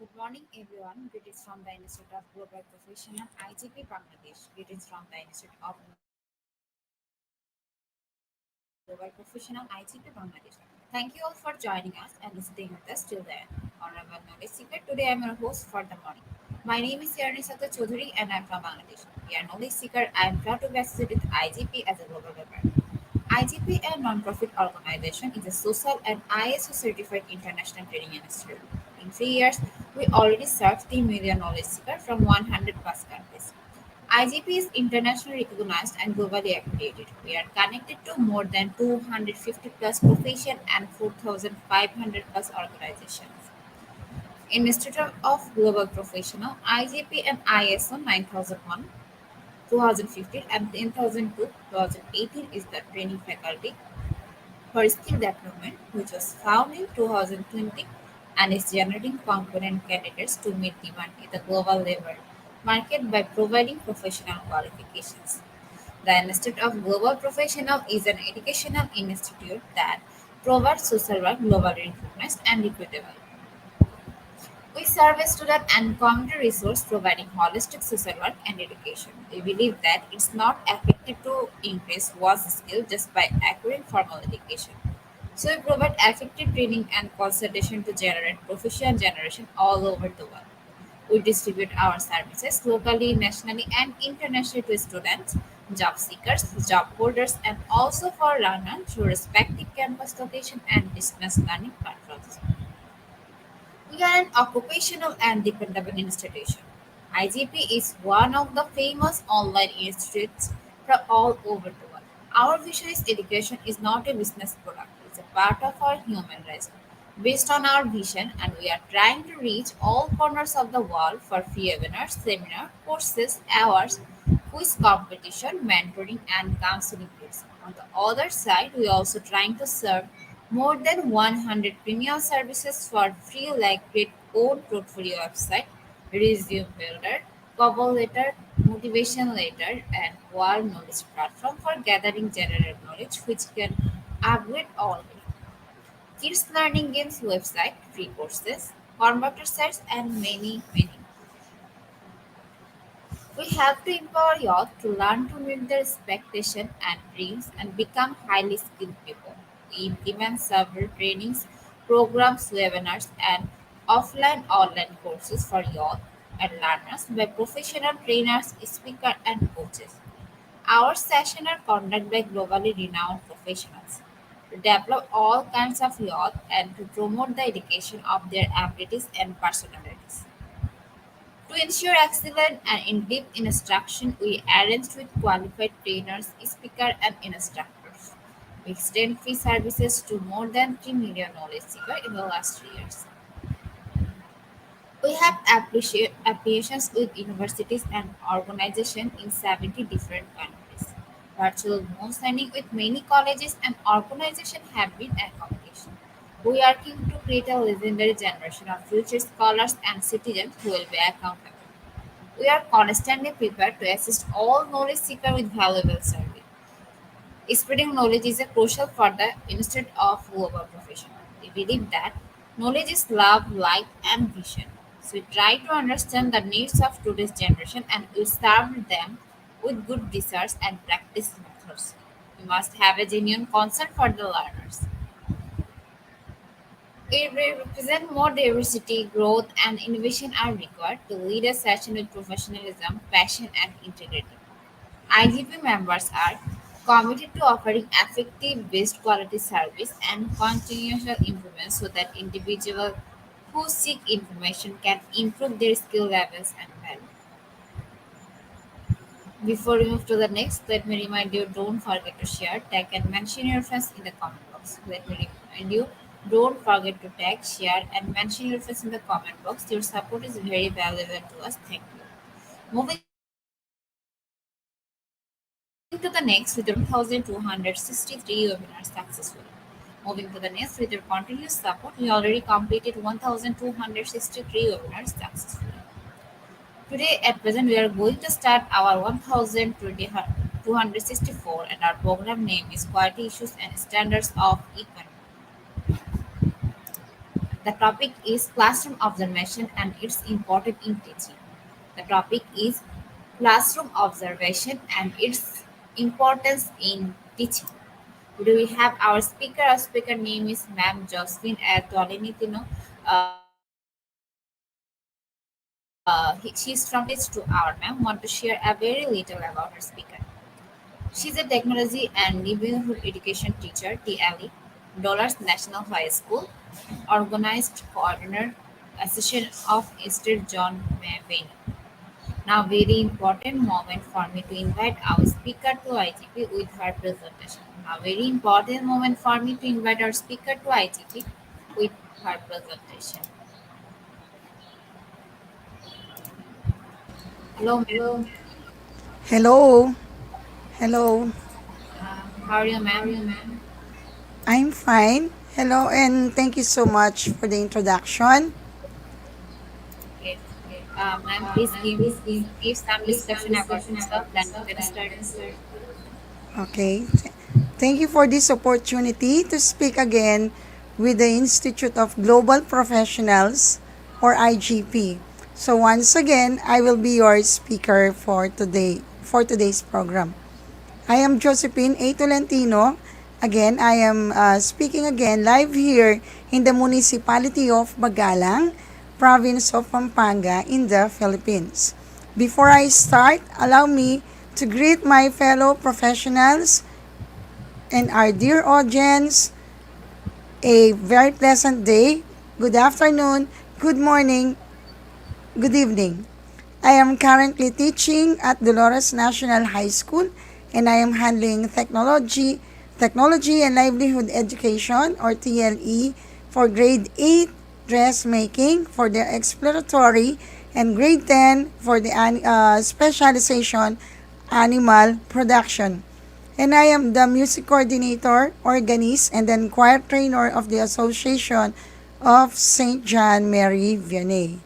Good morning, everyone. Greetings from the Institute of Global Professional IGP Bangladesh. Greetings from the Institute of Global Professional IGP Bangladesh. Thank you all for joining us and staying with us till the end. Honorable Knowledge Seeker, today I am your host for the morning. My name is Yarni Sato Choudhury and I am from Bangladesh. We are Knowledge Seeker. I am proud to be associated with IGP as a global member. IGP, a non-profit organization, is a social and ISO certified international training institute. In 3 years, we already served 3 million knowledge seekers from 100 plus countries. IGP is internationally recognized and globally accredited. We are connected to more than 250 plus profession and 4,500 plus organizations. Institute of Global Professional, IGP and ISO 9001, 2015 and 10002, 2018 is the training faculty for skill development, which was found in 2020 and is generating competent candidates to meet demand in the global labor market by providing professional qualifications. The Institute of Global Professional is an educational institute that provides social work globally recognized and equitable. We serve as student and community resource providing holistic social work and education. We believe that it's not effective to increase one's skill just by acquiring formal education. So we provide effective training and consultation to generate professional generation all over the world. We distribute our services locally, nationally, and internationally to students, job seekers, job holders, and also for learners through respective campus location and distance learning platforms. We are an occupational and dependable institution. IGP is one of the famous online institutes from all over the world. Our vision is education is not a business product, it's a part of our human race. Based on our vision, and we are trying to reach all corners of the world for free webinars, seminar, courses, awards, quiz competition, mentoring, and counseling tips. On the other side, we are also trying to serve more than 100 premium services for free like create own portfolio website, resume builder, cover letter, motivation letter, and wall knowledge platform for gathering general knowledge which can upgrade all day. Kids learning games website, free courses, converter sites, and many. We have to empower youth to learn to meet their expectations and dreams and become highly skilled people. We implement several trainings, programs, webinars, and offline online courses for youth and learners by professional trainers, speakers, and coaches. Our sessions are conducted by globally renowned professionals to develop all kinds of youth and to promote the education of their abilities and personalities. To ensure excellent and in-depth instruction, we arranged with qualified trainers, speakers, and instructors. We extend free services to more than 3 million knowledge seekers in the last 3 years. We have applications with universities and organizations in 70 different countries. Virtual moon signing with many colleges and organizations have been accomplished. We are keen to create a legendary generation of future scholars and citizens who will be accountable. We are constantly prepared to assist all knowledge seekers with valuable service. Spreading knowledge is a crucial for the instead of global professional. We believe that knowledge is love, light, and vision. So we try to understand the needs of today's generation and we serve them with good research and practice methods. We must have a genuine concern for the learners. It will represent more diversity, growth, and innovation are required to lead a session with professionalism, passion, and integrity. IGP members are committed to offering effective, best quality service and continuous improvement so that individuals who seek information can improve their skill levels and value. Before we move to the next, let me remind you don't forget to share, tag, and mention your friends in the comment box. Let me remind you don't forget to tag, share, and mention your friends in the comment box. Your support is very valuable to us. Thank you. Moving to the next with your 1263 webinars successfully. Moving to the next with your continuous support, we already completed 1263 webinars successfully. Today at present we are going to start our 1264 and our program name is Quality Issues and Standards of Economy. The topic is classroom observation and its importance in teaching. The topic is classroom observation and its importance in teaching. Today we have our speaker. Our speaker name is Ma'am Jocelyn Tolenitino. She's from this to our ma'am. Want to share a very little about her speaker. She's a technology and livelihood education teacher, TLE, Dollars National High School, organized coordinator, Association of Easter John Mavini. Now, very important moment for me to invite our speaker to IGP with her presentation. Now, very important moment for me to invite our speaker to IGP with her presentation. Hello, ma'am. Hello. Hello. How are you, ma'am? I'm fine. Hello, and thank you so much for the introduction. Okay. Ma'am, please give some description about yourself. Then we can start. Okay. Thank you for this opportunity to speak again with the Institute of Global Professionals, or IGP. So once again, I will be your speaker for today's program. I am Josephine A. Tolentino. Again, I am speaking again live here in the municipality of Bagalang, province of Pampanga in the Philippines. Before I start, allow me to greet my fellow professionals and our dear audience a very pleasant day, good afternoon, good morning, good evening. I am currently teaching at Dolores National High School and I am handling technology and livelihood education, or TLE, for grade 8 dressmaking for the exploratory and grade 10 for the specialization animal production. And I am the music coordinator, organist, and then choir trainer of the Association of St. John Mary Vianney.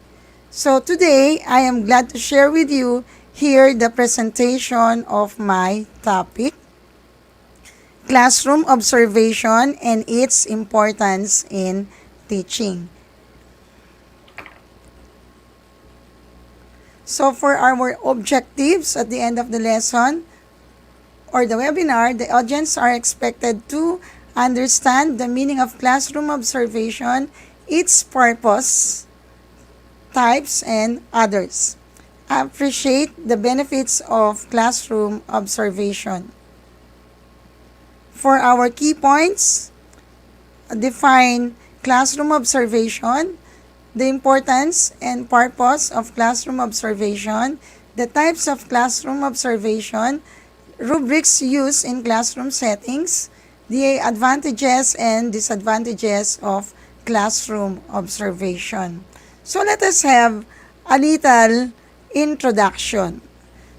So today, I am glad to share with you here the presentation of my topic, classroom observation and its importance in teaching. So for our objectives at the end of the lesson or the webinar, the audience are expected to understand the meaning of classroom observation, its purpose, types, and others. Appreciate the benefits of classroom observation. For our key points, define classroom observation, the importance and purpose of classroom observation, the types of classroom observation, rubrics used in classroom settings, the advantages and disadvantages of classroom observation. So let us have a little introduction.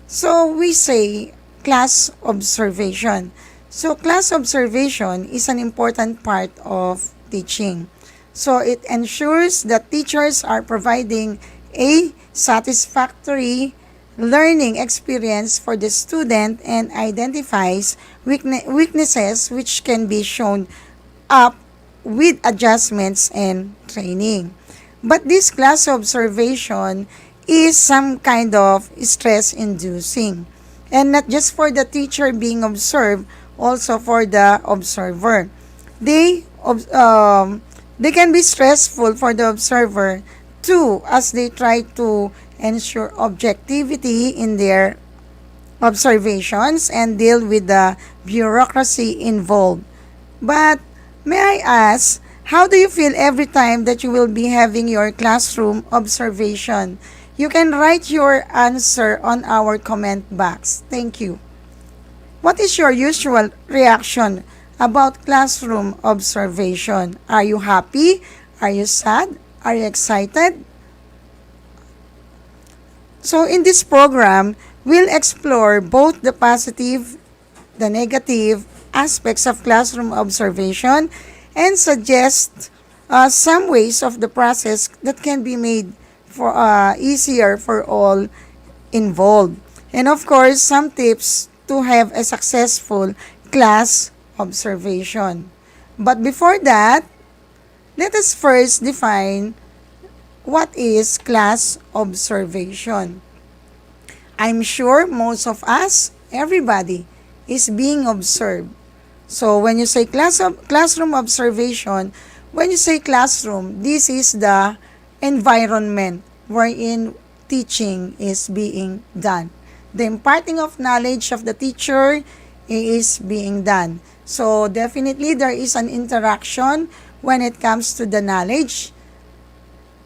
So we say class observation. So class observation is an important part of teaching. So it ensures that teachers are providing a satisfactory learning experience for the student and identifies weaknesses which can be shown up with adjustments and training. But this class observation is some kind of stress inducing, and not just for the teacher being observed, also for the observer. They they can be stressful for the observer too, as they try to ensure objectivity in their observations and deal with the bureaucracy involved. But may I ask, how do you feel every time that you will be having your classroom observation? You can write your answer on our comment box. Thank you. What is your usual reaction about classroom observation? Are you happy? Are you sad? Are you excited? So in this program, we'll explore both the positive, the negative aspects of classroom observation and suggest some ways of the process that can be made for easier for all involved. And of course, some tips to have a successful class observation. But before that, let us first define what is class observation. I'm sure most of us, everybody, is being observed. So when you say classroom observation, when you say classroom, this is the environment wherein teaching is being done. The imparting of knowledge of the teacher is being done. So definitely there is an interaction when it comes to the knowledge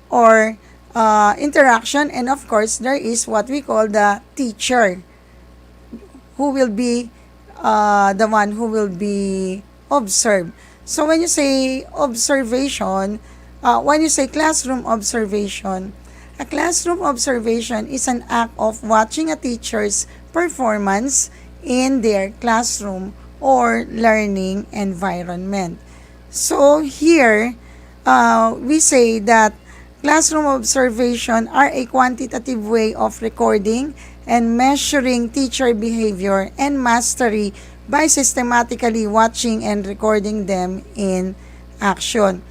or interaction, and of course there is what we call the teacher who will be the one who will be observed. So when you say observation, when you say classroom observation, a classroom observation is an act of watching a teacher's performance in their classroom or learning environment. So here, we say that classroom observation are a quantitative way of recording and measuring teacher behavior and mastery by systematically watching and recording them in action.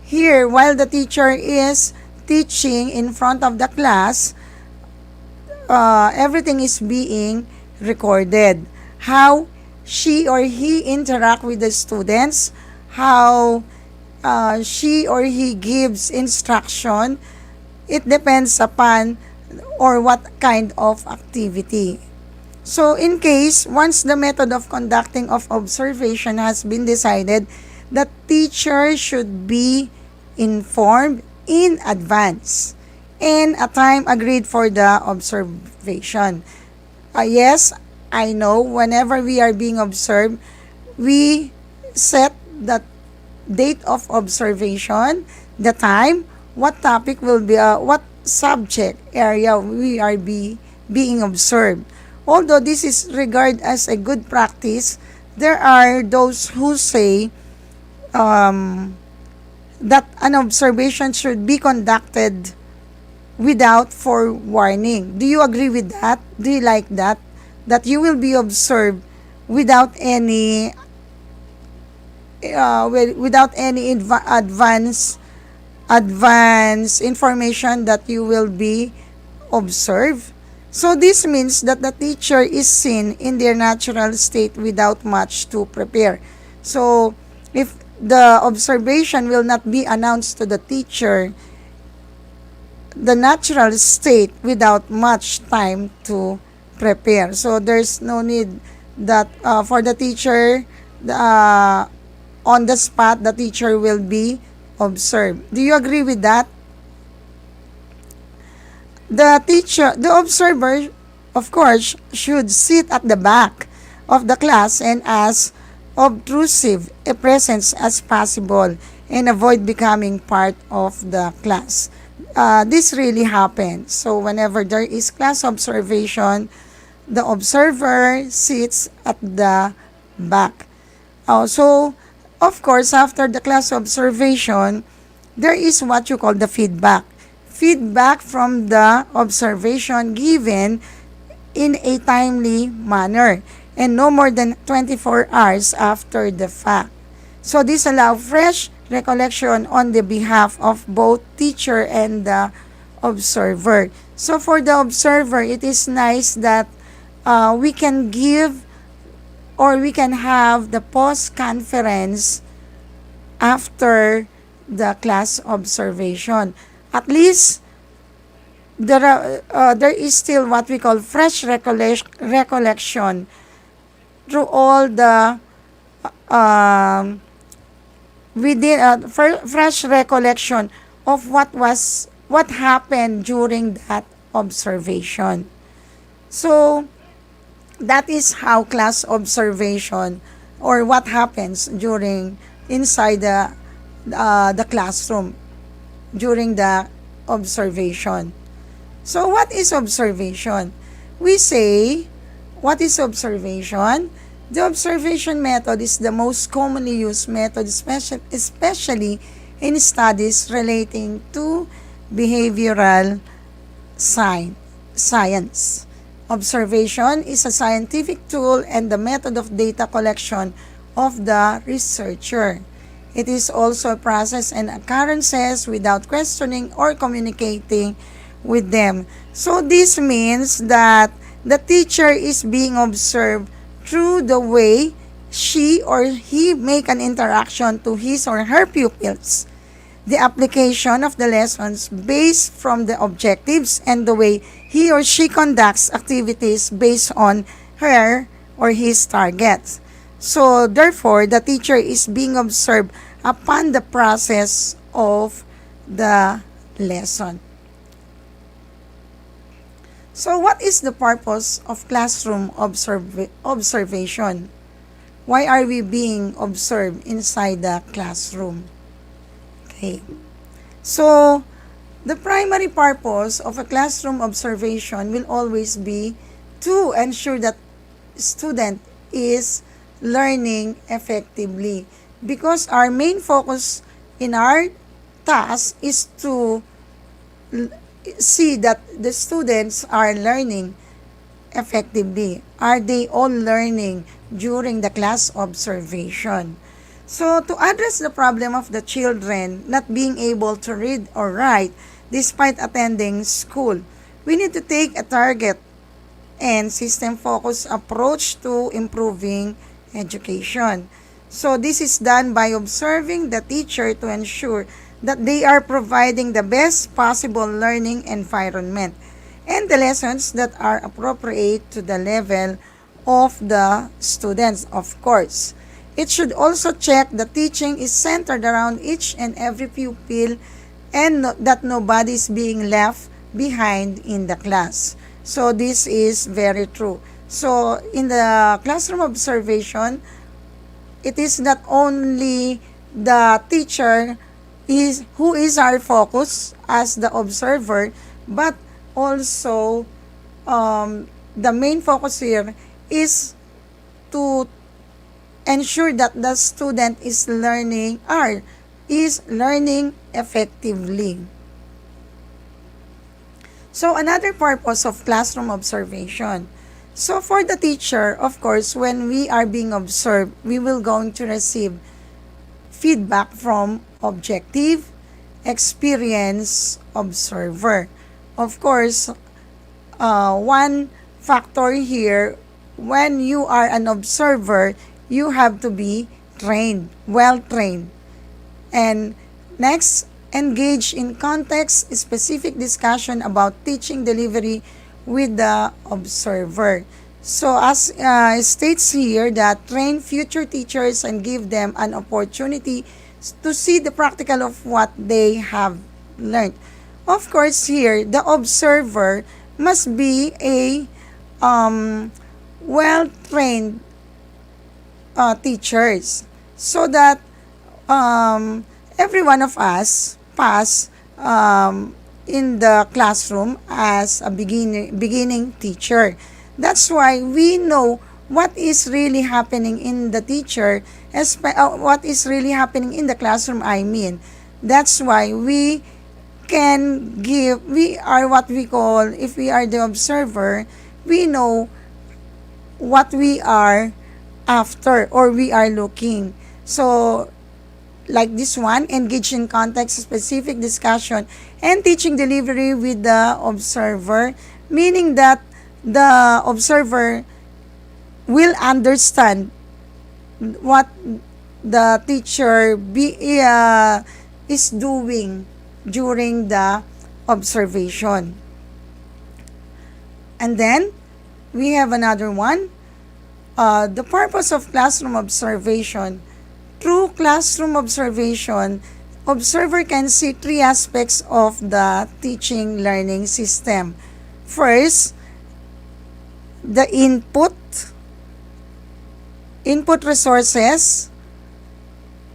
Here, while the teacher is teaching in front of the class, everything is being recorded. How she or he interact with the students, how she or he gives instruction, it depends upon or what kind of activity. So in case, once the method of conducting of observation has been decided, the teacher should be informed in advance and a time agreed for the observation. Yes, I know whenever we are being observed, we set the date of observation, the time, what topic will be, what subject area we are being observed. Although this is regarded as a good practice, there are those who say that an observation should be conducted without forewarning. Do you agree with that? Do you like that? That you will be observed without any advance information that you will be observed. So this means that the teacher is seen in their natural state without much to prepare. So if the observation will not be announced to the teacher, the natural state without much time to prepare. So there's no need that for the teacher, uh, on the spot, the teacher will be observed. Do you agree with that? The observer, of course, should sit at the back of the class and as obtrusive a presence as possible and avoid becoming part of the class. This really happens. So whenever there is class observation, the observer sits at the back. So, of course, after the class observation, there is what you call the feedback. Feedback from the observation given in a timely manner and no more than 24 hours after the fact. So this allows fresh recollection on the behalf of both teacher and the observer. So for the observer, it is nice that we can give or we can have the post conference after the class observation. At least there is still what we call fresh recollection through all the um, within fresh recollection of what happened during that observation. So that is how class observation or what happens during inside the classroom during the observation. So what is observation? We say, what is observation? The observation method is the most commonly used method, especially in studies relating to behavioral science. Observation is a scientific tool and the method of data collection of the researcher. It is also a process and occurrences without questioning or communicating with them. So this means that the teacher is being observed through the way she or he make an interaction to his or her pupils. The application of the lessons based from the objectives and the way he or she conducts activities based on her or his targets. So therefore, the teacher is being observed upon the process of the lesson. So what is the purpose of classroom observation? Why are we being observed inside the classroom? Okay. So, the primary purpose of a classroom observation will always be to ensure that student is learning effectively because our main focus in our task is to see that the students are learning effectively. Are they all learning during the class observation? So, to address the problem of the children not being able to read or write despite attending school, we need to take a target and system-focused approach to improving education. So, this is done by observing the teacher to ensure that they are providing the best possible learning environment and the lessons that are appropriate to the level of the students, of course. It should also check the teaching is centered around each and every pupil and that nobody is being left behind in the class. So this is very true. So in the classroom observation, it is not only the teacher who is our focus as the observer, but also the main focus here is to ensure that the student is learning effectively. So another purpose of classroom observation. So for the teacher, of course, when we are being observed, we will going to receive feedback from objective, experience observer. Of course, one factor here, when you are an observer, you have to be trained, well trained. And next, engage in context-specific discussion about teaching delivery with the observer. So as states here that train future teachers and give them an opportunity to see the practical of what they have learned. Of course, here, the observer must be a well-trained teachers so that every one of us pass in the classroom as a beginning teacher. That's why we know what is really happening in the teacher, what is really happening in the classroom, I mean. That's why we are what we call, if we are the observer, we know what we are after or we are looking. So, like this one, engage in context-specific discussion and teaching delivery with the observer, meaning that the observer will understand what the teacher is doing during the observation. And then, we have another one. The purpose of classroom observation. Through classroom observation, observer can see three aspects of the teaching learning system. First, the input resources,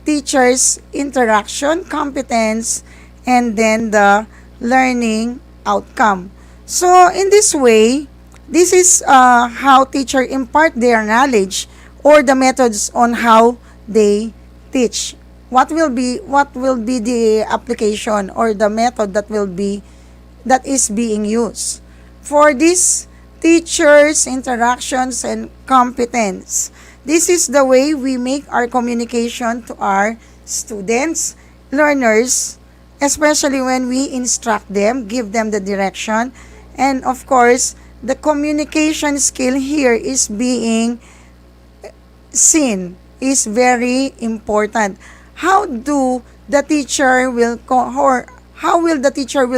teachers' interaction, competence, and then the learning outcome. So, in this way, this is how teacher impart their knowledge or the methods on how they teach. What will be the application or the method that is being used for this teachers' interactions and competence. This is the way we make our communication to our students, learners, especially when we instruct them, give them the direction, and of course, the communication skill here is being seen, is very important. How will the teacher will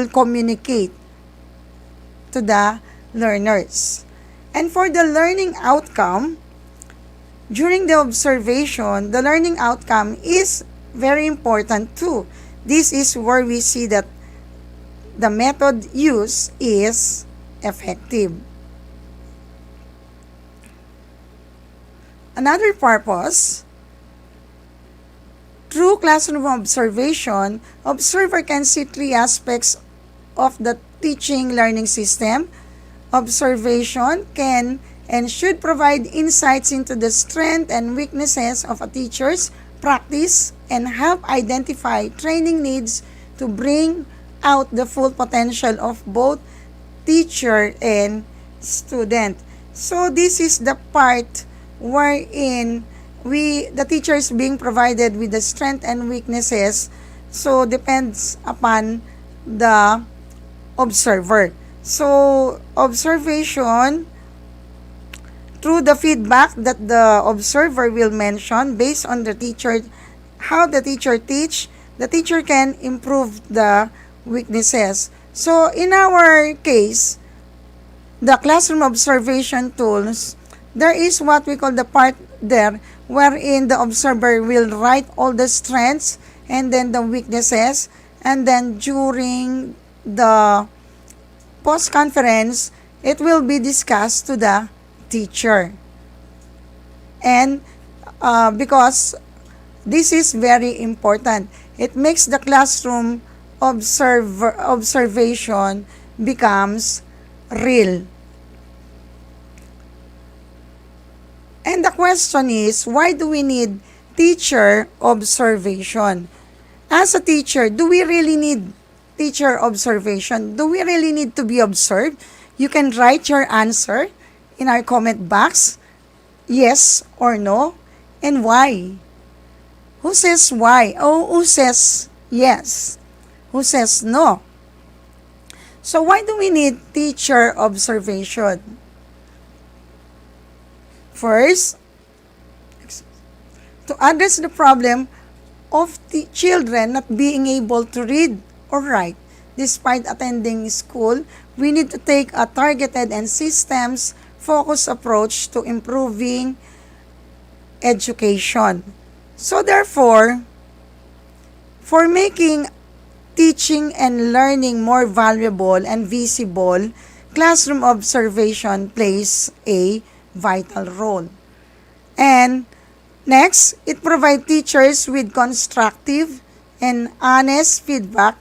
communicate to the learners? And for the learning outcome, during the observation, the learning outcome is very important too. This is where we see that the method used is effective. Another purpose, through classroom observation, observer can see three aspects of the teaching learning system. Observation can and should provide insights into the strengths and weaknesses of a teacher's practice and help identify training needs to bring out the full potential of both teacher and student. So this is the part wherein the teacher is being provided with the strength and weaknesses, so depends upon the observer. So observation, through the feedback that the observer will mention based on the teacher, how the teacher teach, the teacher can improve the weaknesses. So in our case, the classroom observation tools, there is what we call the part there wherein the observer will write all the strengths and then the weaknesses, and then during the post-conference, it will be discussed to the teacher. And because this is very important, it makes the classroom observation becomes real. And the question is, why do we need teacher observation? As a teacher, do we really need teacher observation? Do we really need to be observed? You can write your answer in our comment box, yes or no, and why. Who says why? Oh, who says yes? Who says no? So why do we need teacher observation? First, to address the problem of the children not being able to read or write despite attending school, we need to take a targeted and systems focused approach to improving education. So therefore, for making teaching and learning more valuable and visible, classroom observation plays a vital role. And next, it provides teachers with constructive and honest feedback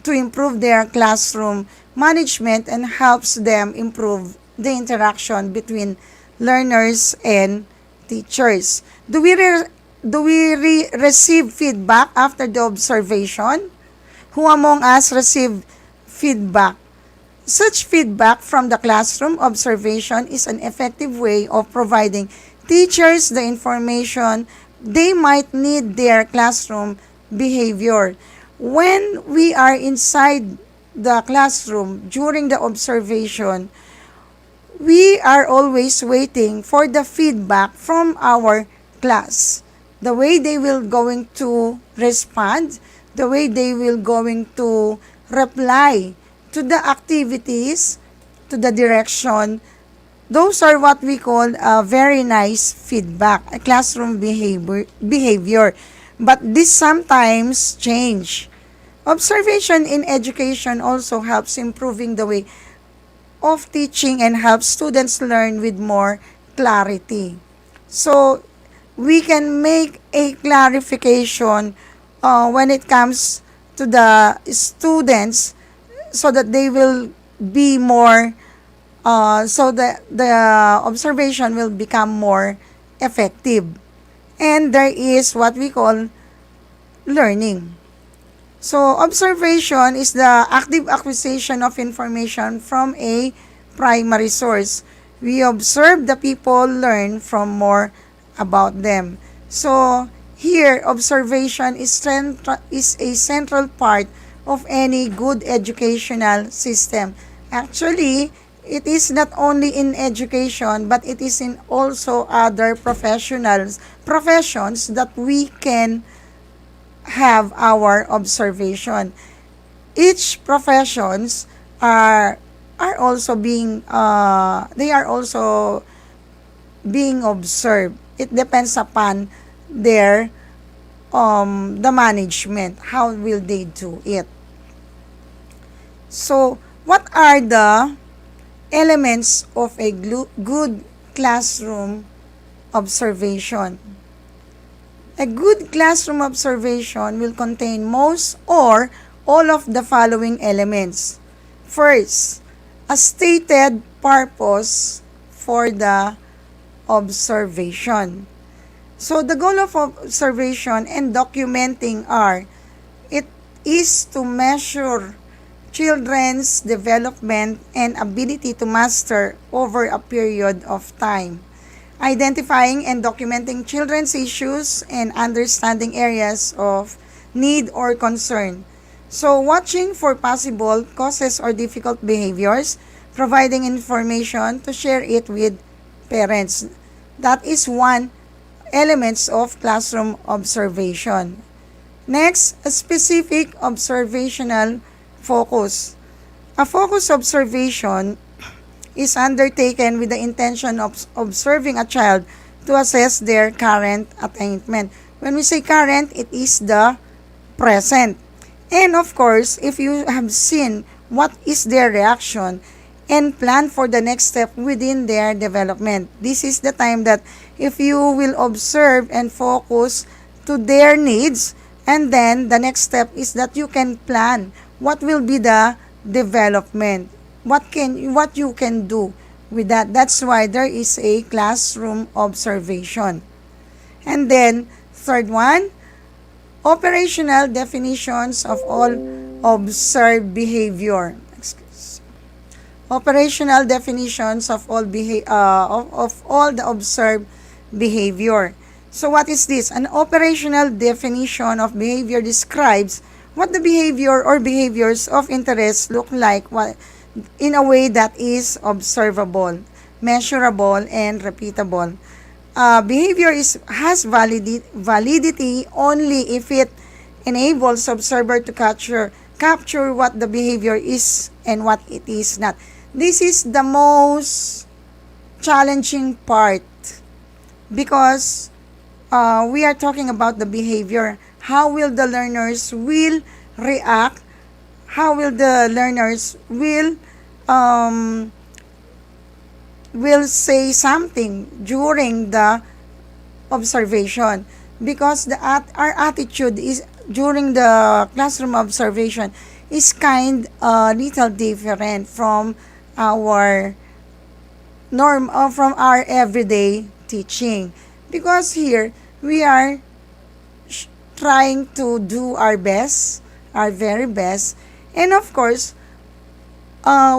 to improve their classroom management and helps them improve the interaction between learners and teachers. Do we receive feedback after the observation? Who among us receive feedback? Such feedback from the classroom observation is an effective way of providing teachers the information they might need their classroom behavior. When we are inside the classroom during the observation, we are always waiting for the feedback from our class. The way they will going to respond, the way they will going to reply to the activities, to the direction, those are what we call a very nice feedback, a classroom behavior. But this sometimes change. Observation in education also helps improving the way of teaching and helps students learn with more clarity. So, we can make a clarification when it comes to the students so that they will be more, so that the observation will become more effective. And there is what we call learning. So, observation is the active acquisition of information from a primary source. We observe the people, learn from more about them. So, here, observation is a central part of any good educational system. Actually, it is not only in education, but it is in also other professions that we can have our observation. Each professions are also being they are also being observed. It depends upon their the management. How will they do it? So, what are the elements of a good classroom observation? A good classroom observation will contain most or all of the following elements. First, a stated purpose for the observation. So, the goal of observation and documenting it is to measure children's development and ability to master over a period of time, identifying and documenting children's issues and understanding areas of need or concern. So, watching for possible causes or difficult behaviors, providing information to share it with parents. That is one elements of classroom observation. Next, a specific observational focus. A focus observation is undertaken with the intention of observing a child to assess their current attainment. When we say current, it is the present. And of course, if you have seen what is their reaction and plan for the next step within their development. This is the time that if you will observe and focus to their needs, and then the next step is that you can plan what will be the development, what you can do with that. That's why there is a classroom observation. And then third one, operational definitions of all observed behavior. Operational definitions of all of all the observed behavior. So what is this? An operational definition of behavior describes what the behavior or behaviors of interest look like in a way that is observable, measurable, and repeatable. behavior has validity only if it enables observer to capture what the behavior is and what it is not. This is the most challenging part because we are talking about the behavior. How will the learners will react? How will the learners will say something during the observation? Because our attitude is during the classroom observation is kind little different from our from our everyday teaching, because here we are trying to do our best, our very best, and of course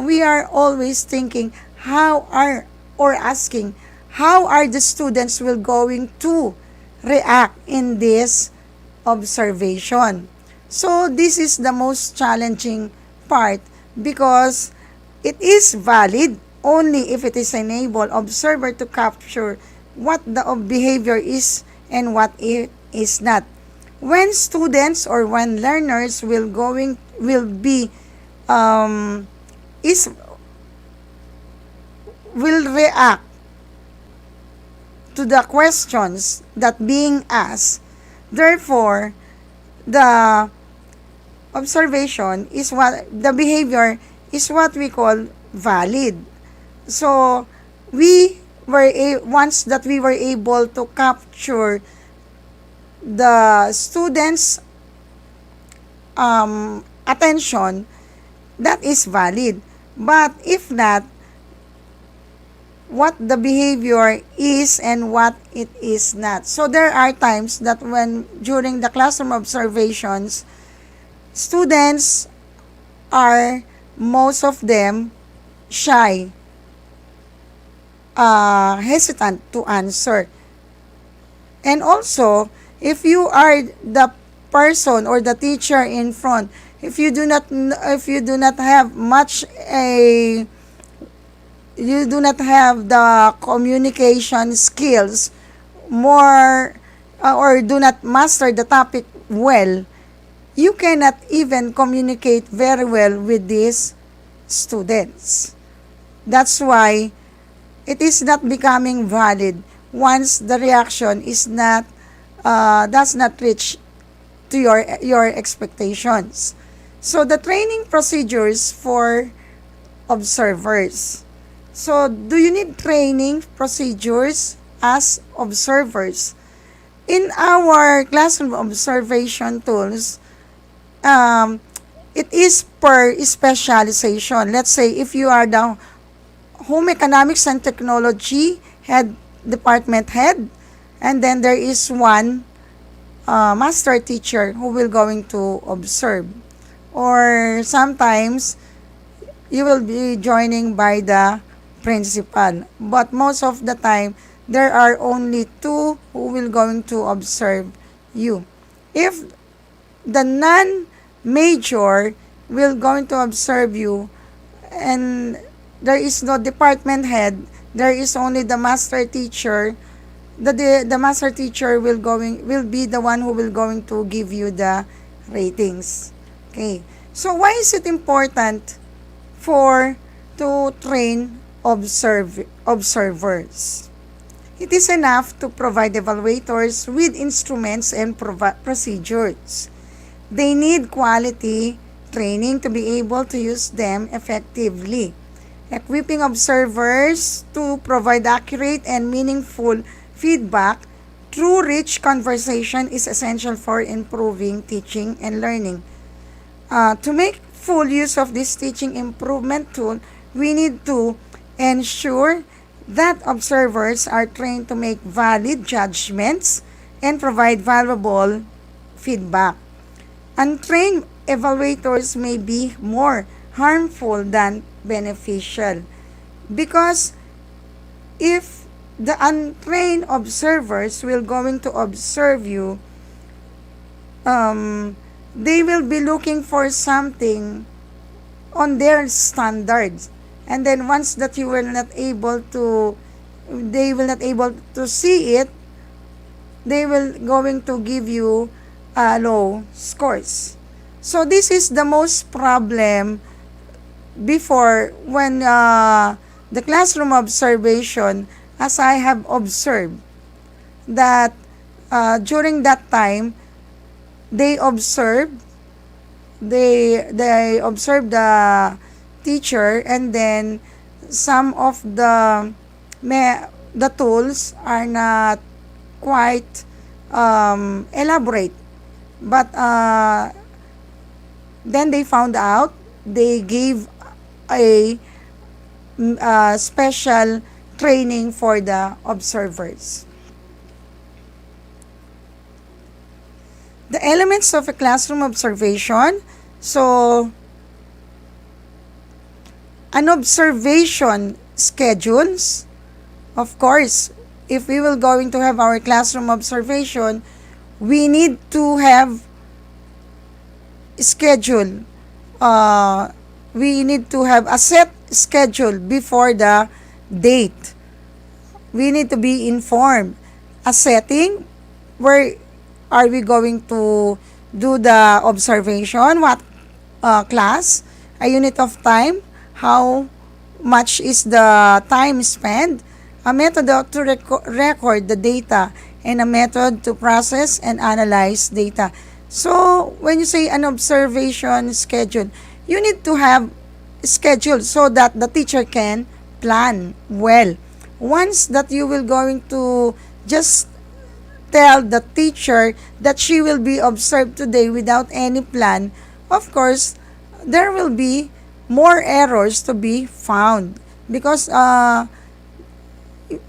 we are always thinking how are or asking how are the students will going to react in this observation. So this is the most challenging part because it is valid only if it is enable observer to capture what the behavior is and what it is not. When students or when learners will be is will react to the questions that being asked. Therefore, the observation is what the behavior is what we call valid. So once that we were able to capture the students attention, that is valid. But if not, what the behavior is and what it is not. So there are times that when during the classroom observations, students are most of them shy, hesitant to answer. And also, if you are the person or the teacher in front, if you do not have much you do not have the communication skills more or do not master the topic well, you cannot even communicate very well with these students. That's why it is not becoming valid once the reaction is not does not reach to your expectations. So the training procedures for observers. So do you need training procedures as observers? In our classroom observation tools, it is per specialization. Let's say if you are the home economics and technology department head, and then there is one master teacher who will going to observe, or sometimes you will be joining by the principal, but most of the time there are only two who will going to observe you. If the non-major will going to observe you and there is no department head, there is only the master teacher, the master teacher will be the one who will going to give you the ratings. Okay, so why is it important to train observers? It is enough to provide evaluators with instruments and procedures. They need quality training to be able to use them effectively. Equipping observers to provide accurate and meaningful feedback through rich conversation is essential for improving teaching and learning. To make full use of this teaching improvement tool, we need to ensure that observers are trained to make valid judgments and provide valuable feedback. Untrained evaluators may be more harmful than beneficial because if the untrained observers will going to observe you, they will be looking for something on their standards, and then once that you were not able to they will not able to see it, they will going to give you low scores. So this is the most problem before when the classroom observation, as I have observed that during that time they observe the teacher, and then some of the tools are not quite elaborate, but then they found out they gave a special training for the observers. The elements of a classroom observation. So, an observation schedules. Of course, if we will going to have our classroom observation, we need to have schedule. We need to have a set schedule before the date. We need to be informed. A setting, where are we going to do the observation? What class? A unit of time? How much is the time spent? A method to record the data, and a method to process and analyze data. So, when you say an observation schedule, you need to have schedule so that the teacher can plan well. Once that you will going to just tell the teacher that she will be observed today without any plan, of course, there will be more errors to be found. Because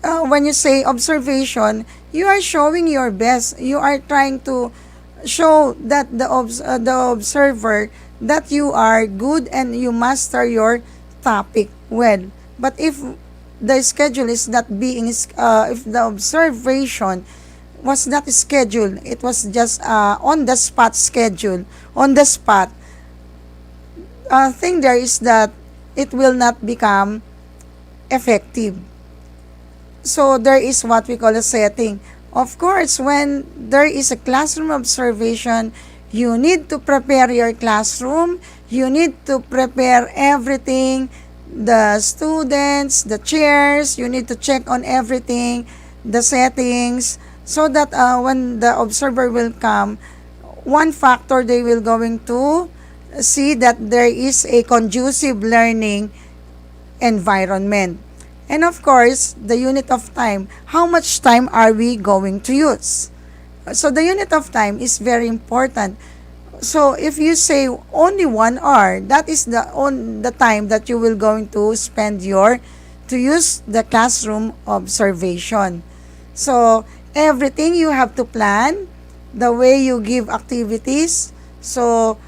when you say observation, you are showing your best. You are trying to show that the observer that you are good and you master your topic well. But if the schedule is not being, if the observation was not scheduled, it was just on the spot schedule, on the spot, thing there is that it will not become effective. So there is what we call a setting. Of course, when there is a classroom observation, you need to prepare your classroom. You need to prepare everything, the students, the chairs. You need to check on everything, the settings, so that when the observer will come, one factor they will going to see that there is a conducive learning environment. And of course, the unit of time. How much time are we going to use? So the unit of time is very important. So if you say only 1 hour, that is the time that you will going to spend to use the classroom observation. So everything you have to plan, the way you give activities. So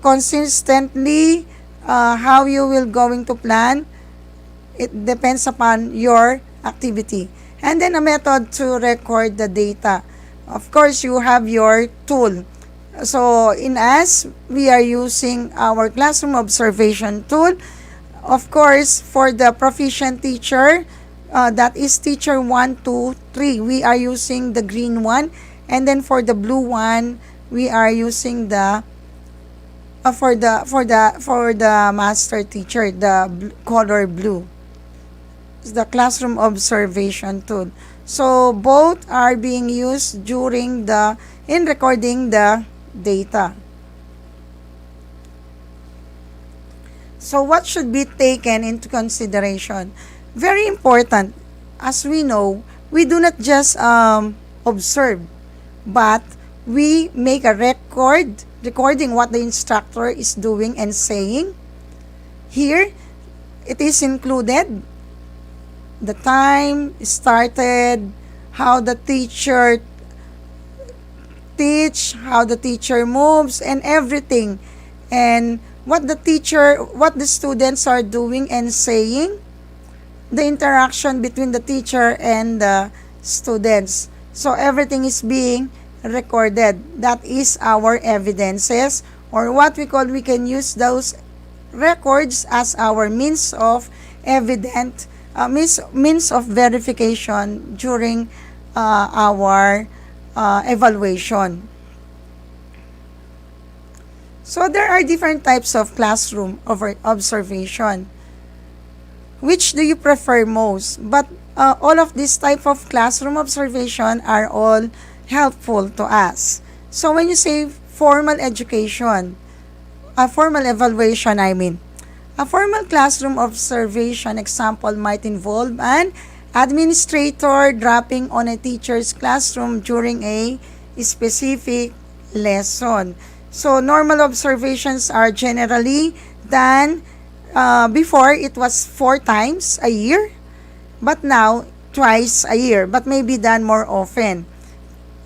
consistently, how you will going to plan, it depends upon your activity. And then a method to record the data. Of course, you have your tool. So in us, we are using our classroom observation tool. Of course, for the proficient teacher, that is teacher 1, 2, 3, we are using the green one. And then for the blue one, we are using the for the master teacher, the color blue, the classroom observation tool. So both are being used in recording the data. So what should be taken into consideration? Very important. As we know, we do not just observe, but we make a recording what the instructor is doing and saying. Here, it is included the time started, how the teacher how the teacher moves, and everything, and what the students are doing and saying, the interaction between the teacher and the students. So everything is being recorded. That is our evidences, or what we can use those records as our means of evident means of verification during our evaluation. So there are different types of classroom observation. Which do you prefer most? But all of this type of classroom observation are all helpful to us. So when you say formal education, a formal evaluation, a formal classroom observation example might involve an administrator dropping on a teacher's classroom during a specific lesson. So normal observations are generally done. Before it was 4 times a year, but now twice a year, but may be done more often.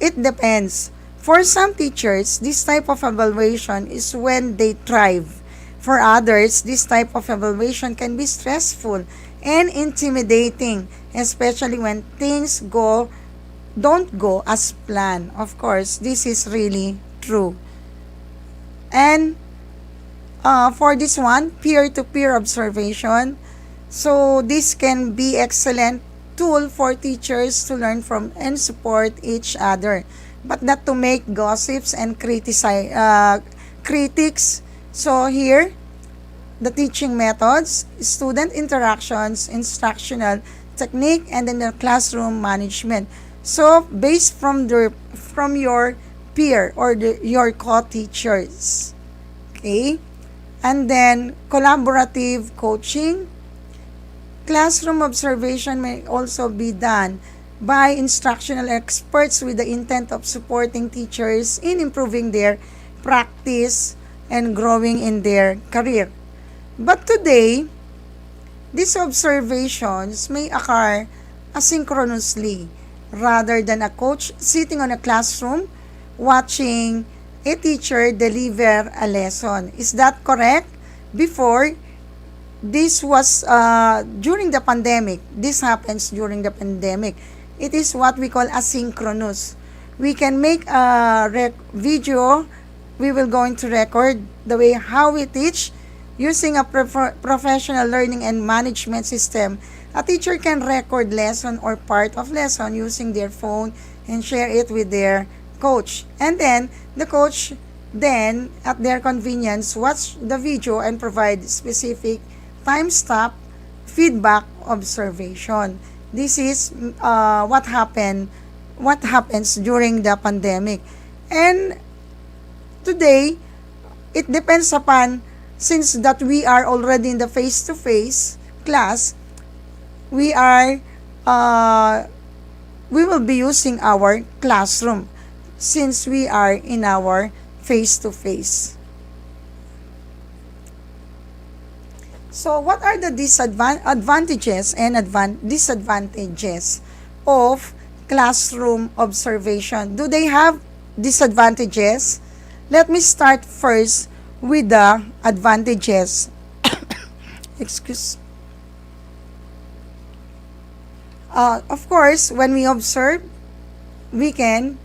It depends. For some teachers, this type of evaluation is when they thrive. For others, this type of evaluation can be stressful and intimidating, especially when things don't go as planned. Of course, this is really true. And for this one, peer-to-peer observation. So this can be excellent tool for teachers to learn from and support each other, but not to make gossips and critics. So here, the teaching methods, student interactions, instructional technique, and then the classroom management. So based from your peer or your co-teachers. Okay? And then collaborative coaching. Classroom observation may also be done by instructional experts with the intent of supporting teachers in improving their practice and growing in their career. But today, these observations may occur asynchronously rather than a coach sitting on a classroom watching a teacher deliver a lesson. Is that correct? Before, this was during the pandemic. This happens during the pandemic. It is what we call asynchronous. We can make a video. We will going to record the way how we teach using a professional learning and management system. A teacher can record lesson or part of lesson using their phone and share it with their coach. And then the coach then at their convenience watch the video and provide specific time stop feedback observation. This is what happens during the pandemic. And today, it depends upon, since that we are already in the face-to-face class, we will be using our classroom since we are in our face-to-face. So what are the advantages and disadvantages of classroom observation? Do they have disadvantages? Let me start first with the advantages. Excuse. Of course, when we observe, we can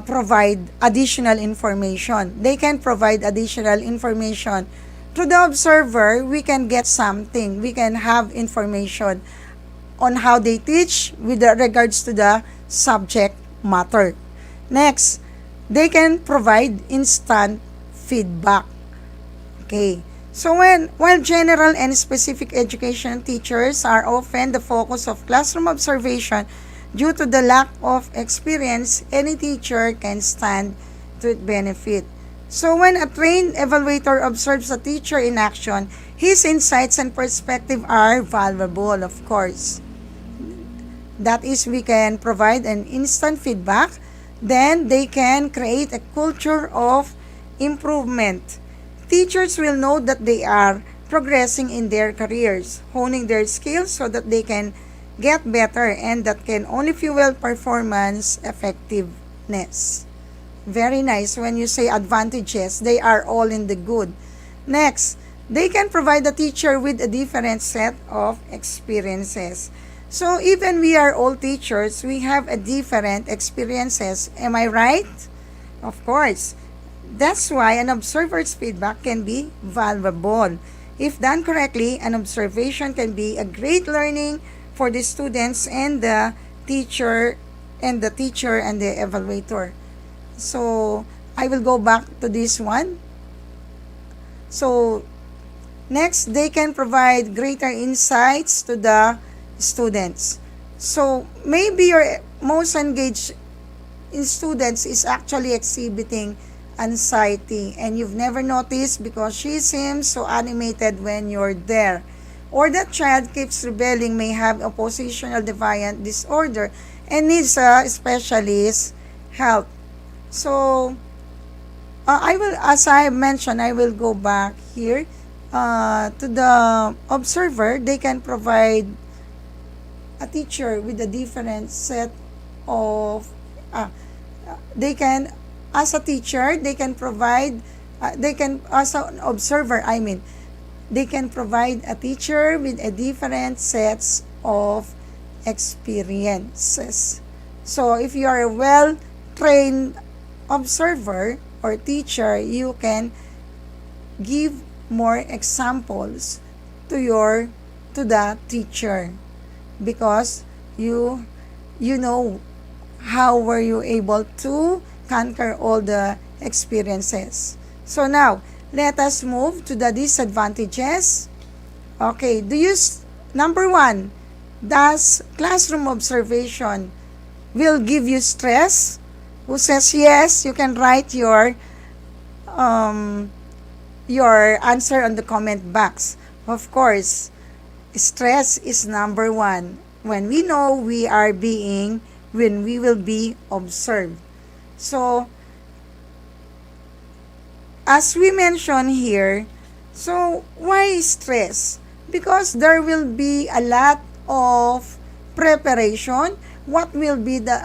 provide additional information. They can provide additional information. To the observer, we can get something. We can have information on how they teach with regards to the subject matter. Next, they can provide instant feedback. Okay. So while general and specific education teachers are often the focus of classroom observation, due to the lack of experience, any teacher can stand to benefit. So when a trained evaluator observes a teacher in action, his insights and perspective are valuable, of course. That is, we can provide an instant feedback. Then they can create a culture of improvement. Teachers will know that they are progressing in their careers, honing their skills so that they can get better, and that can only fuel performance effectiveness. Very nice. When you say advantages, they are all in the good. Next, they can provide the teacher with a different set of experiences. So even we are all teachers, we have a different experiences. Am I right? Of course. That's why an observer's feedback can be valuable. If done correctly, an observation can be a great learning for the students and the teacher and the evaluator. So, I will go back to this one. So, next, they can provide greater insights to the students. So, maybe your most engaged in students is actually exhibiting anxiety and you've never noticed because she seems so animated when you're there. Or that child keeps rebelling, may have oppositional defiant disorder and needs a specialist help. So, I will, as I mentioned, I will go back here to the observer. They can provide a teacher with a different set of uh, they can as a teacher they can provide they can as an observer they can provide a teacher with a different sets of experiences. So if you are a well trained observer or teacher, you can give more examples to your to the teacher because you know how were you able to conquer all the experiences. So now, let us move to the disadvantages. Okay, number one, does classroom observation will give you stress? Who says yes? You can write your answer on the comment box. Of course, stress is number one when we know when we will be observed. So, as we mentioned here, so why stress? Because there will be a lot of preparation. What will be the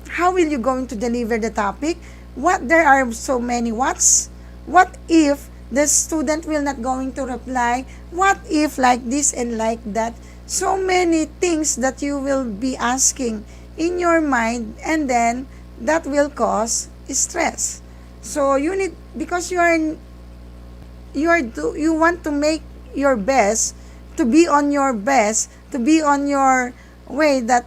how will you going to deliver the topic? What there are so many whats? What if the student will not going to reply? What if like this and like that? So many things that you will be asking in your mind, and then that will cause stress. So you need, because you want to make your best, to be on your best, to be on your way, that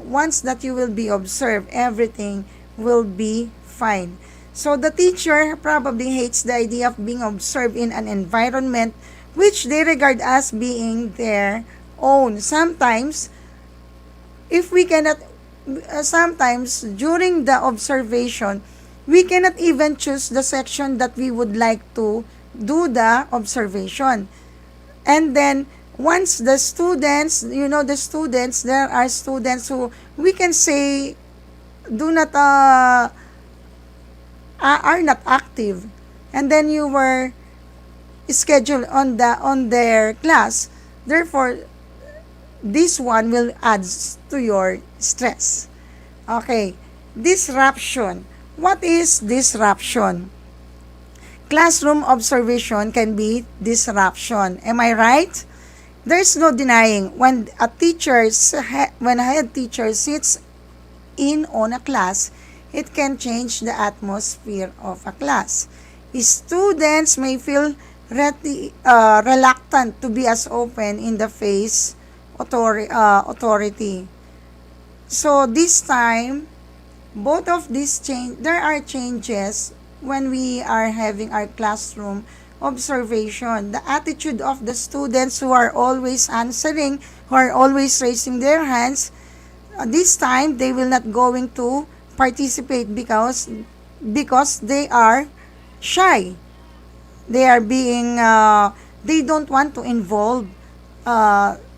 once that you will be observed, everything will be fine. So the teacher probably hates the idea of being observed in an environment which they regard as being their own. If we cannot sometimes during the observation, we cannot even choose the section that we would like to do the observation. And then once the students, there are students who we can say do not are not active, and then you were scheduled on their class. Therefore, this one will add to your stress. Okay, disruption. What is disruption? Classroom observation can be disruption. Am I right? There's no denying when when a head teacher sits in on a class, it can change the atmosphere of a class. Students may feel reluctant to be as open in the face authority. So this time, both of these there are changes when we are having our classroom observation. The attitude of the students who are always answering, who are always raising their hands, this time they will not going to participate because they are shy. They are being they don't want to involve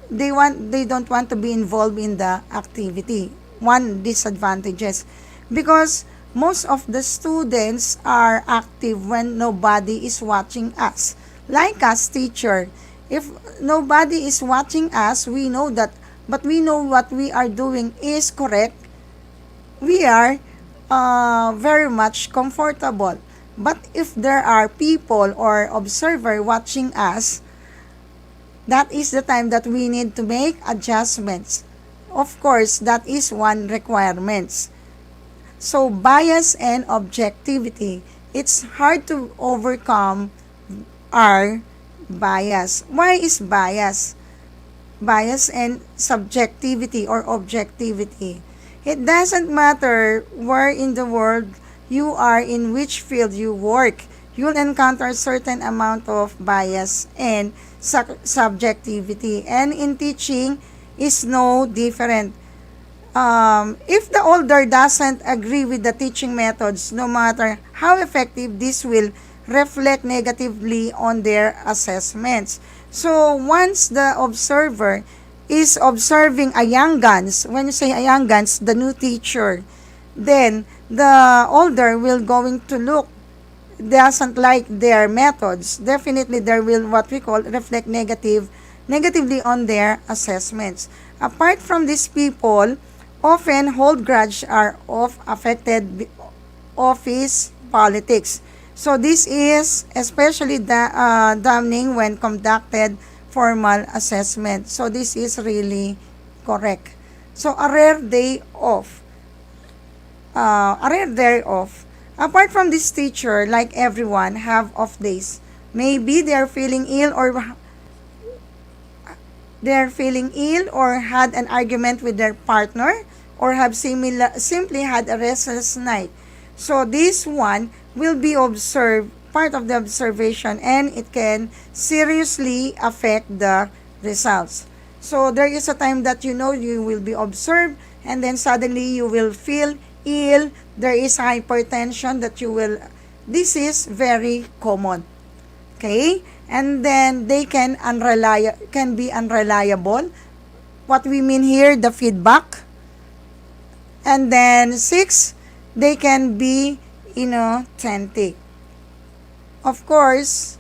they don't want to be involved in the activity. One disadvantages, because most of the students are active when nobody is watching us. Like us teacher, if nobody is watching us, we know that, but we know what we are doing is correct, we are very much comfortable. But if there are people or observer watching us, that is the time that we need to make adjustments. Of course, that is one requirement. So bias and objectivity, it's hard to overcome our bias. Why is bias? Bias and subjectivity or objectivity. It doesn't matter where in the world you are, in which field you work, you'll encounter a certain amount of bias and subjectivity. And in teaching is no different. If the older doesn't agree with the teaching methods, no matter how effective, this will reflect negatively on their assessments. So once the observer is observing a young guns, when you say a young guns, the new teacher, then the older will going to look doesn't like their methods. Definitely there will what we call reflect negatively on their assessments. Apart from these people, often hold grudge are of affected office politics. So this is especially damning when conducted formal assessment. So this is really correct. So a rare day off. Apart from this teacher, like everyone, have off days. Maybe they're feeling ill or had an argument with their partner or have simply had a restless night. So this one will be observed, part of the observation, and it can seriously affect the results. So there is a time that you know you will be observed and then suddenly you will feel ill. There is hypertension that you will, this is very common. Okay? And then they can be unreliable. What we mean here, the feedback. And then 6, they can be inauthentic. Of course,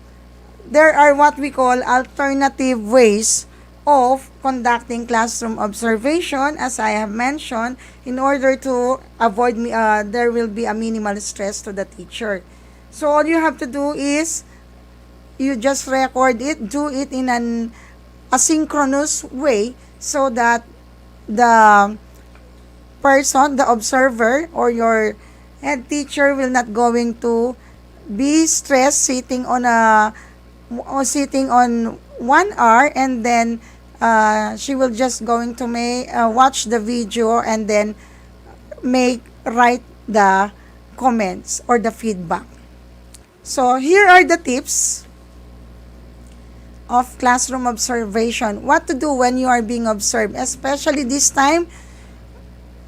there are what we call alternative ways of conducting classroom observation, as I have mentioned, in order to avoid there will be a minimal stress to the teacher. So all you have to do is you just record it, do it in an asynchronous way so that the person, the observer, or your head teacher will not going to be stressed sitting on 1 hour, and then she will just going to watch the video and then write the comments or the feedback. So here are the tips of classroom observation. What to do when you are being observed, especially this time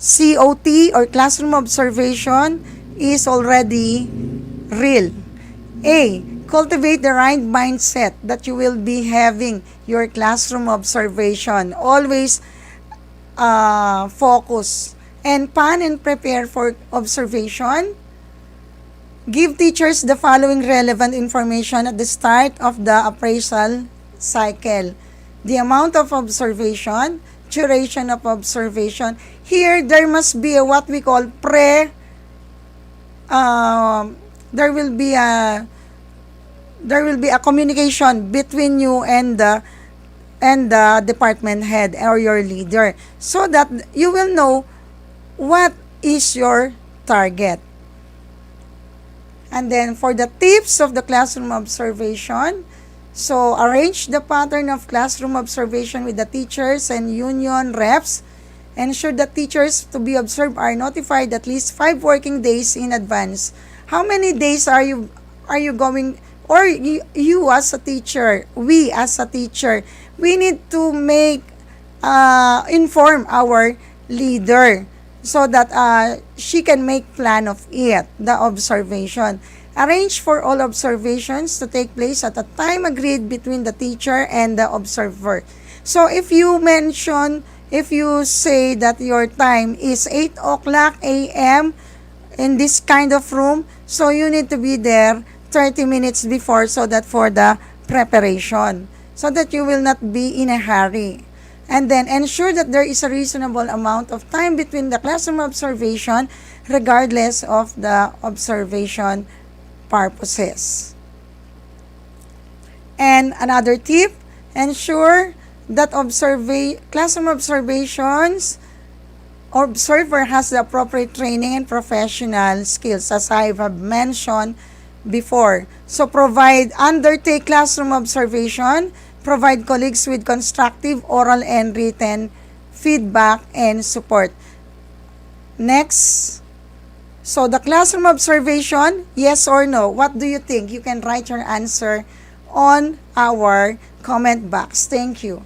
COT or classroom observation is already real. A, cultivate the right mindset that you will be having your classroom observation. Always focus and plan and prepare for observation. Give teachers the following relevant information at the start of the appraisal cycle. The amount of observation, duration of observation. Here, there must be what we call there will be a communication between you and the department head or your leader, so that you will know what is your target. And then for the tips of the classroom observation, so arrange the pattern of classroom observation with the teachers and union reps. Ensure that teachers to be observed are notified at least 5 working days in advance. How many days are you going, or you as a teacher, we as a teacher, we need to inform our leader so that she can make plan of it, the observation. Arrange for all observations to take place at a time agreed between the teacher and the observer. So if you say that your time is 8 o'clock a.m. in this kind of room, so you need to be there 30 minutes before, so that for the preparation, so that you will not be in a hurry. And then ensure that there is a reasonable amount of time between the classroom observation regardless of the observation purposes. And another tip, ensure that classroom observations observer has the appropriate training and professional skills. As I have mentioned before. So undertake classroom observation, provide colleagues with constructive oral and written feedback and support. Next. So the classroom observation, yes or no? What do you think? You can write your answer on our comment box. Thank you.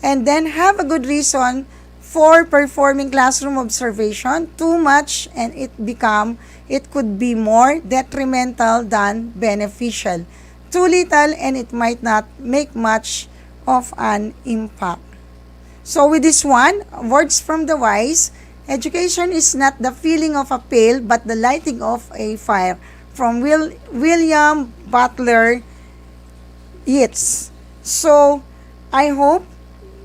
And then have a good reason for performing classroom observation. Too much and it could be more detrimental than beneficial. Too little and it might not make much of an impact. So with this one, words from the wise, education is not the filling of a pail but the lighting of a fire. From William Butler Yeats. So I hope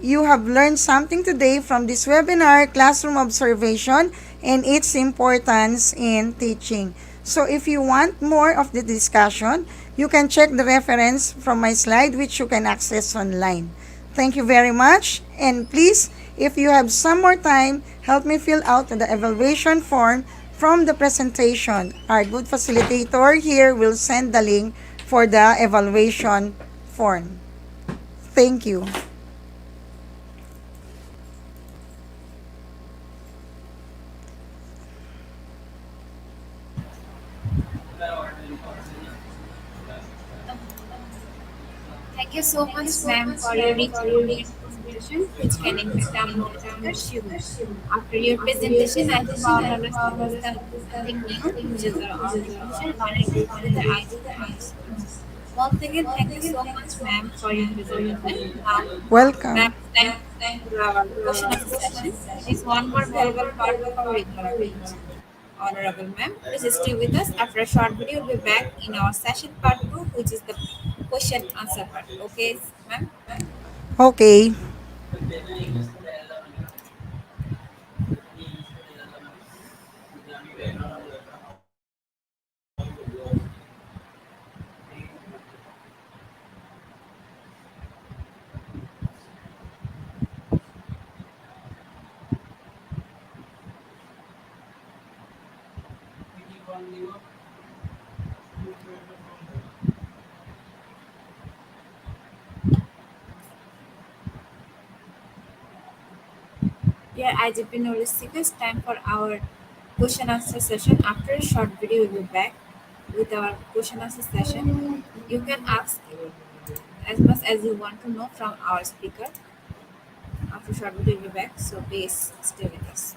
you have learned something today from this webinar, classroom observation, and its importance in teaching. So if you want more of the discussion, you can check the reference from my slide which you can access online. Thank you very much, and please, if you have some more time, help me fill out the evaluation form from the presentation. Our good facilitator here will send the link for the evaluation form. Thank you. Thank you so much, ma'am, for your rich presentation, which can impact our knowledge of the sugar. After your presentation, I have found understanding something new, which is the artificial connectivity to the IGs. Once again, thank you so much, ma'am, for your presentation. Welcome. Ma'am, thank you for our question answer session. It is one more valuable part of our regular activity. Honorable ma'am, please stay with us. After a short video, we'll be back in our session part 2, which is the question answer part. Okay, ma'am? Okay. Dear IGP knowledge seekers, time for our question answer session. After a short video, we'll be back with our question answer session. You can ask as much as you want to know from our speaker. After a short video, we'll be back. So please stay with us.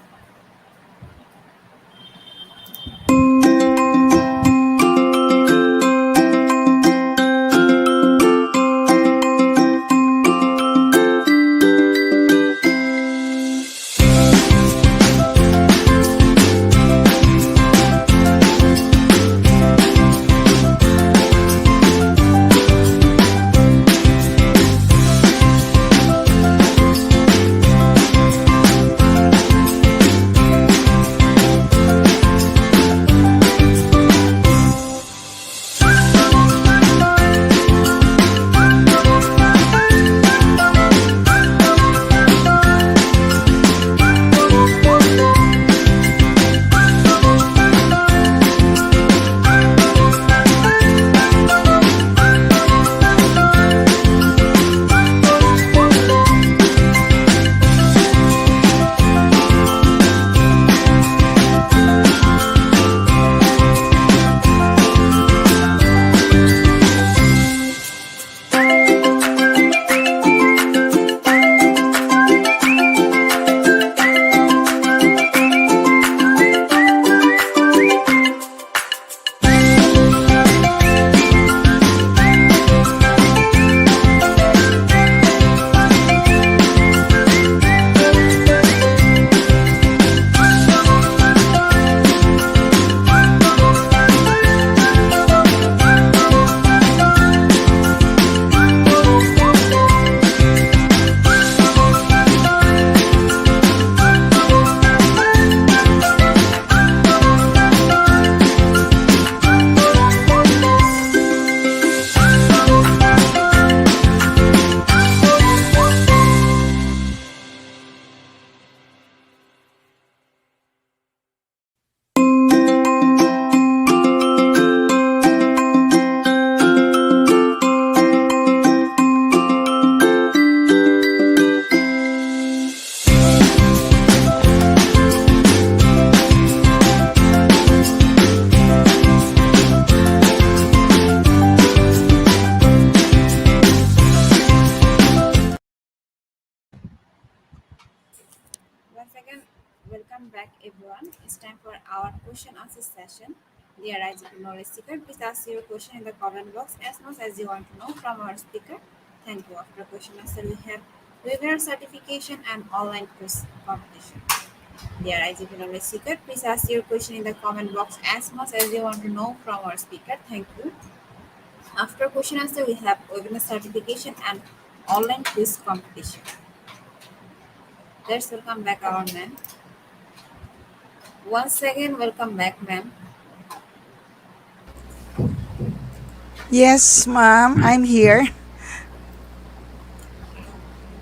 everyone. It's time for our question answer session. Dear IGP Knowledge Seeker, please ask your question in the comment box as much as you want to know from our speaker. Thank you. After question answer, we have webinar certification and online quiz competition. Dear IGP Knowledge Seeker, please ask your question in the comment box as much as you want to know from our speaker. Thank you. After question answer, we have webinar certification and online quiz competition. Let's welcome back our ma'am. Once again, welcome back, ma'am. Yes, ma'am, I'm here.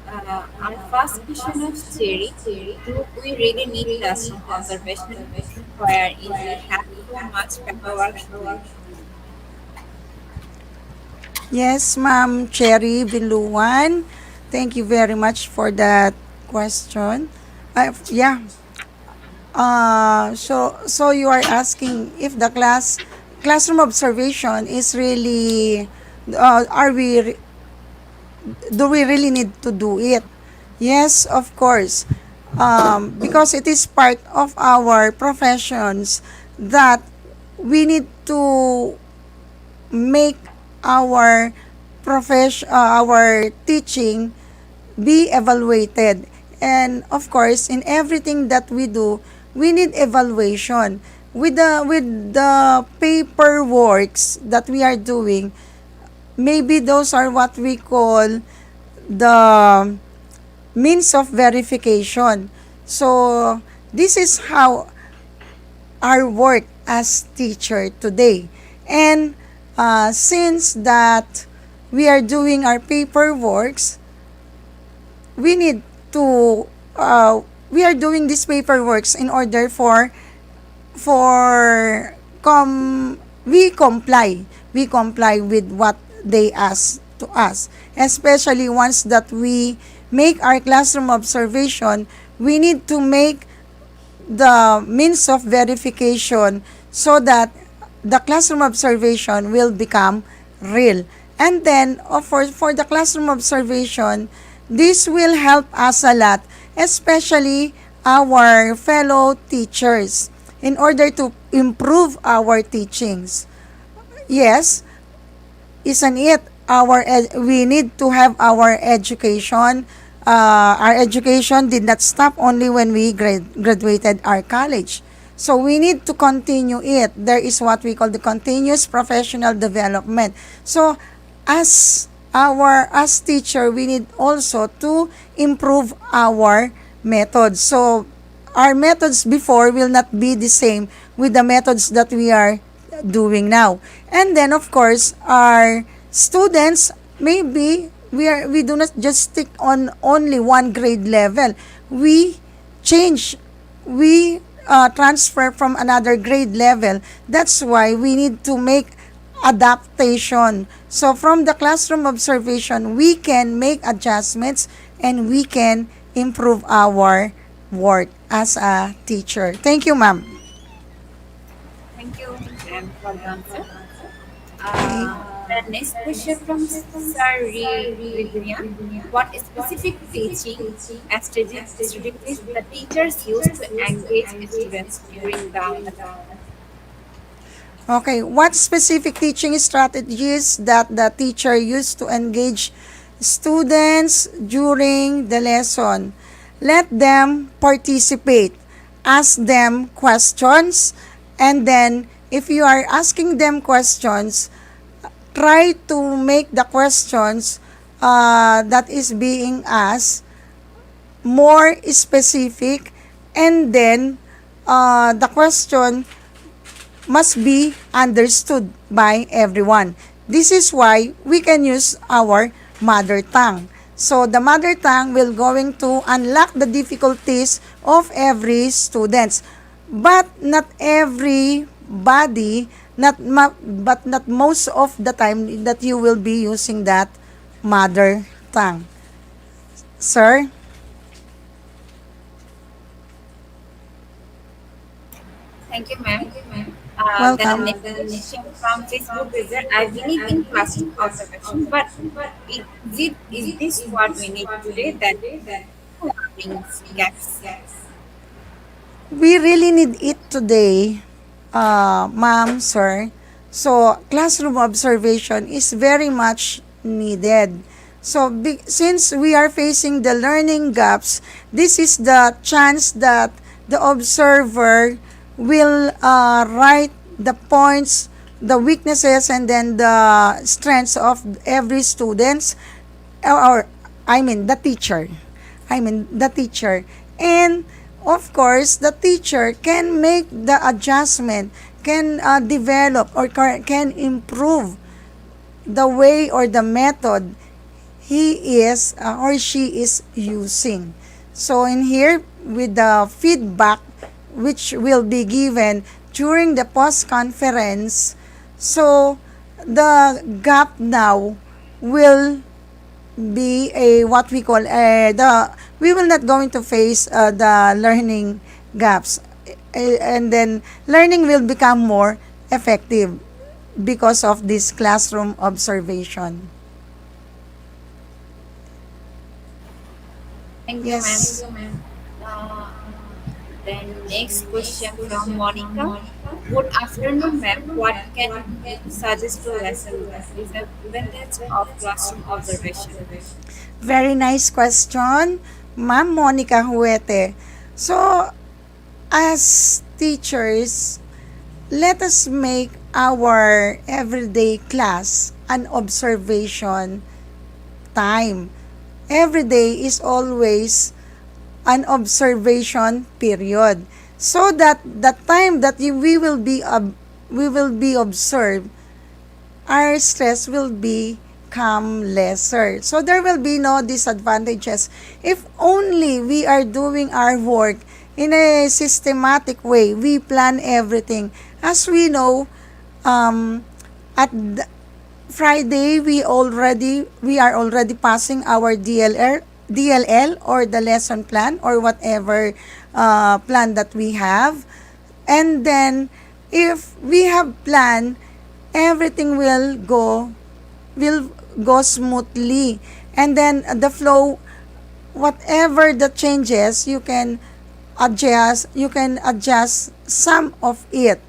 Our first question of Siri. Do we really need classroom observation where we have too much paperwork to do? Yes, ma'am, Cherry Biluan. Thank you very much for that question. Yeah. So you are asking if the classroom observation is really, are we do we really need to do it? Yes, of course. Because it is part of our professions that we need to make our our teaching be evaluated. And of course, in everything that we do, we need evaluation. With the paperworks that we are doing, maybe those are what we call the means of verification. So this is how our work as teacher today. And since that we are doing our paperworks, we need to we are doing these paperworks in order for we comply with what they ask to us, especially once that we make our classroom observation. We need to make the means of verification so that the classroom observation will become real. And then, for the classroom observation, this will help us a lot, especially our fellow teachers, in order to improve our teachings. Yes, isn't it? We need to have our education. Our education did not stop only when we graduated our college. So we need to continue it. There is what we call the continuous professional development. So as teacher, we need also to improve our methods. So our methods before will not be the same with the methods that we are doing now. And then of course, our students, maybe we do not just stick on only one grade level. We change, we transfer from another grade level. That's why we need to make adaptation. So from the classroom observation, we can make adjustments and we can improve our work as a teacher. Thank you, ma'am. Thank you, ma'am, for the answer. Okay. The next question from Sari Vidyan. What specific teaching strategies the teachers use to engage students during the lesson? Okay, what specific teaching strategies that the teacher used to engage students during the lesson? Let them participate. Ask them questions, and then if you are asking them questions, try to make the questions that is being asked more specific, and then the question must be understood by everyone. This is why we can use our mother tongue. So the mother tongue will going to unlock the difficulties of every students. But not everybody, but not most of the time that you will be using that mother tongue. Sir? Thank you, ma'am. The Welcome. next question from Facebook is that I believe in classroom observation, but is this what we need today? That learning gaps. we really need it today, ma'am, sir. So, classroom observation is very much needed. So, since we are facing the learning gaps, this is the chance that the observer will write the points, the weaknesses, and then the strengths of every students, or I mean the teacher. The teacher. And of course, the teacher can make the adjustment, can develop or can improve the way or the method he is or she is using. So in here, with the feedback which will be given during the post conference, so the gap now will be a what we call the we will not going to face the learning gaps. And then learning will become more effective because of this classroom observation. Thank you, ma'am. Yes. Uh, then next question from Monica. Good afternoon, ma'am. What can you suggest to lessen the disadvantage of classroom observation? Very nice question, Ma'am Monica Huete. So, as teachers, let us make our everyday class an observation time. Every day is always an observation period, so that the time that we will be observed, our stress will become lesser. So there will be no disadvantages if only we are doing our work in a systematic way. We plan everything. As we know, at Friday we are already passing our DLL or the lesson plan or whatever plan that we have. And then if we have plan, everything will go smoothly. And then the flow, whatever the changes, you can adjust some of it.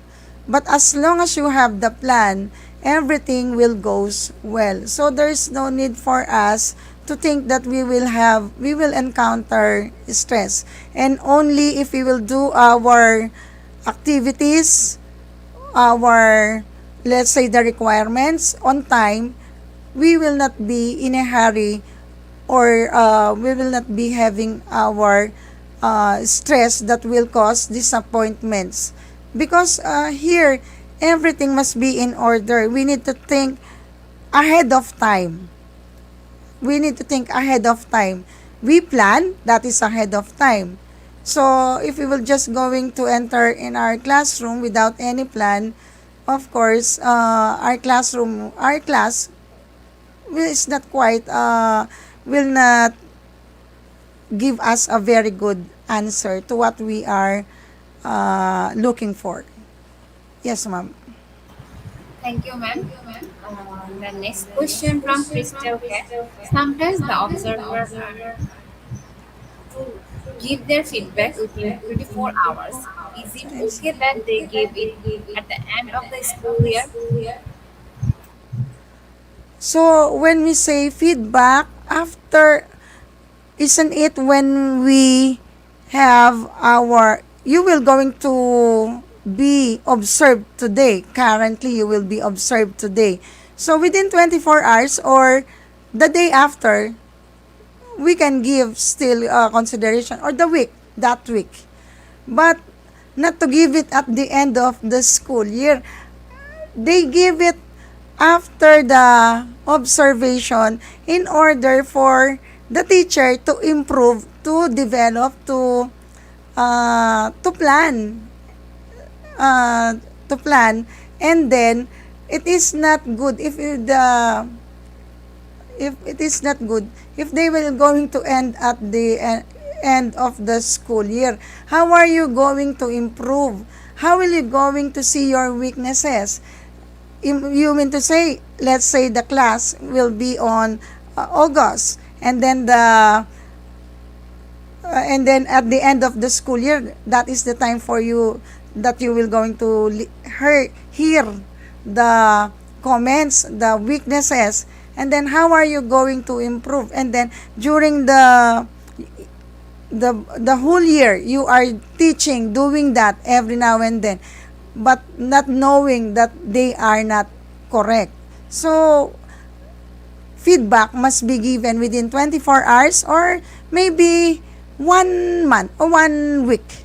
But as long as you have the plan, everything will goes well. So there's no need for us to think that we will encounter stress. And only if we will do our activities, our, let's say, the requirements on time, we will not be in a hurry, or we will not be having our stress that will cause disappointments. Because here, everything must be in order. We need to think ahead of time. We plan, that is ahead of time. So if we will just going to enter in our classroom without any plan, of course, our class is not quite, will not give us a very good answer to what we are looking for. Yes, ma'am. Thank you, ma'am. The next question from Crystal Cat. Sometimes the observer to give their feedback within 24 hours. Is it Yes. okay that they give it at the end of the school year? So when we say feedback, after, isn't it when we have our, you will going to be observed today. Currently, you will be observed today. So within 24 hours or the day after, we can give still consideration, or the week, that week. But not to give it at the end of the school year. They give it after the observation in order for the teacher to improve, to develop, to plan, uh, to plan. And then it is not good if it is not good if they will going to end at the end of the school year. How are you going to improve? How will you going to see your weaknesses? You mean to say, let's say the class will be on August, and then and then at the end of the school year, that is the time for you that you will going to hear the comments, the weaknesses, and then how are you going to improve. And then during the whole year you are teaching, doing that every now and then, but not knowing that they are not correct. So feedback must be given within 24 hours, or maybe 1 month or 1 week.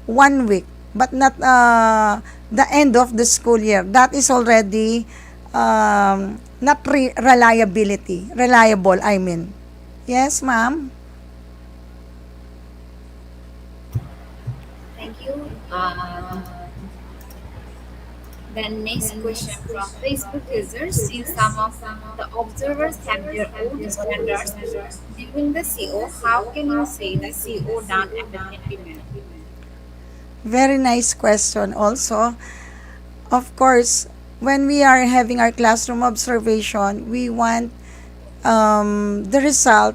1 week, but not the end of the school year. That is already not reliable, I mean. Yes, ma'am. Thank you. The next question from Facebook users: since some of the observers have their own standards viewing the CO, how can you say the CO done effectively? Very nice question also. Of course, when we are having our classroom observation, the result,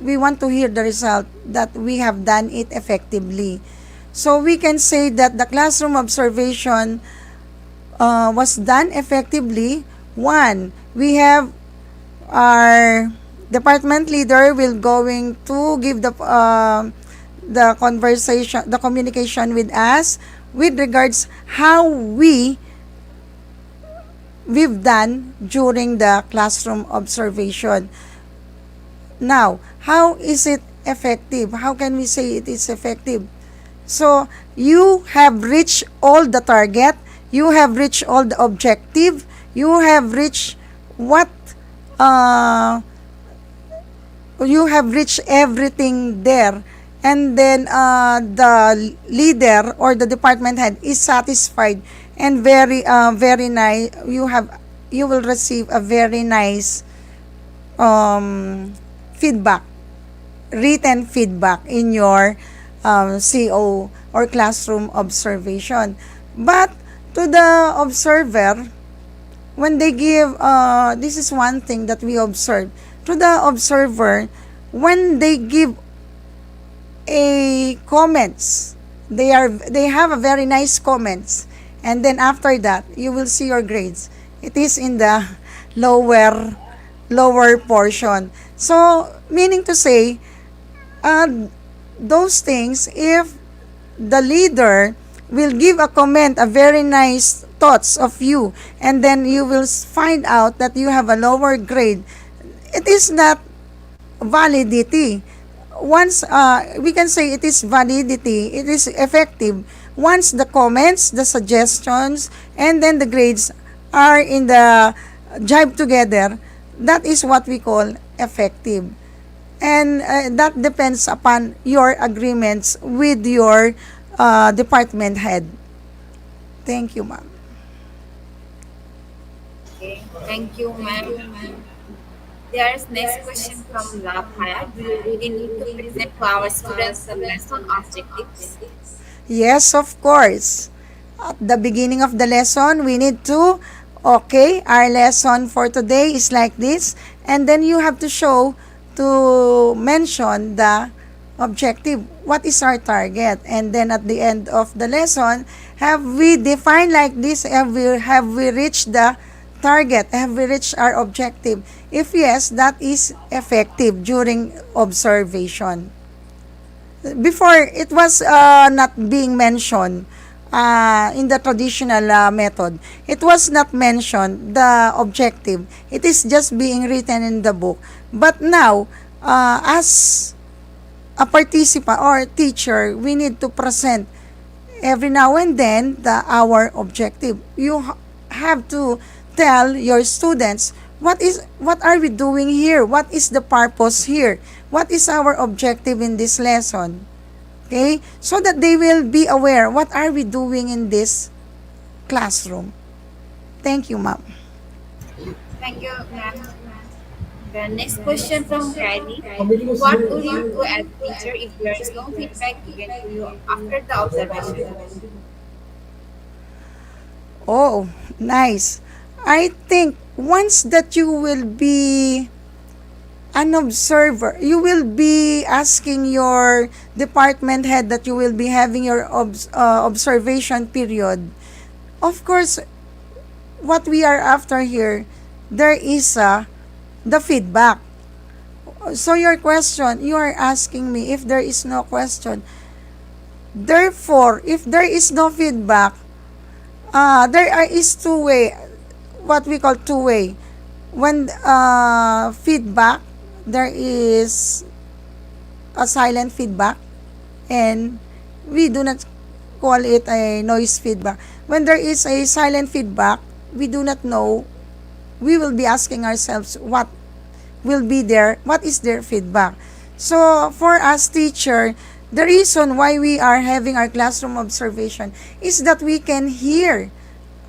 we want to hear the result that we have done it effectively. So we can say that the classroom observation was done effectively. One, we have our department leader will going to give the conversation, the communication with us with regards how we've done during the classroom observation. Now, how is it effective? How can we say it is effective? So, you have reached all the target, you have reached all the objective, you have reached what you have reached everything there, and then the leader or the department head is satisfied and very nice. You will receive a very nice feedback, written feedback in your CO or classroom observation. But to the observer, when they give, this is one thing that we observe, to the observer, when they give a comments, they have a very nice comments, and then after that you will see your grades, it is in the lower portion. So meaning to say, those things, if the leader will give a comment, a very nice thoughts of you, and then you will find out that you have a lower grade, it is not validity. Once we can say it is validity, it is effective once the comments, the suggestions, and then the grades are in the jive together. That is what we call effective, and that depends upon your agreements with your department head. Thank you, ma'am. Okay, thank you, ma'am. There's next question from Love Haya. Do you really need to present to our students the lesson objectives? Yes, of course. At the beginning of the lesson, we need to, okay, our lesson for today is like this, and then you have to show, to mention the objective. What is our target? And then at the end of the lesson, have we defined like this? Have we reached the target? Have we reached our objective? If yes, that is effective during observation. Before, it was not being mentioned in the traditional method. It was not mentioned, the objective. It is just being written in the book. But now, as a participant or teacher, we need to present every now and then our objective. You have to tell your students what are we doing here? What is the purpose here? What is our objective in this lesson? Okay? So that they will be aware, what are we doing in this classroom? Thank you, ma'am. Thank you, ma'am. The next question from Kylie. What would you do as a teacher if there is no feedback given to you after the observation? Oh, nice. I think once that you will be an observer. You will be asking your department head that you will be having your observation period. Of course, what we are after here, there is the feedback. So your question, you are asking me if there is no question. Therefore, if there is no feedback, is two-way, what we call two-way. When feedback, there is a silent feedback, and we do not call it a noise feedback. When there is a silent feedback, we do not know, we will be asking ourselves what will be there, what is their feedback. So for us teacher, the reason why we are having our classroom observation is that we can hear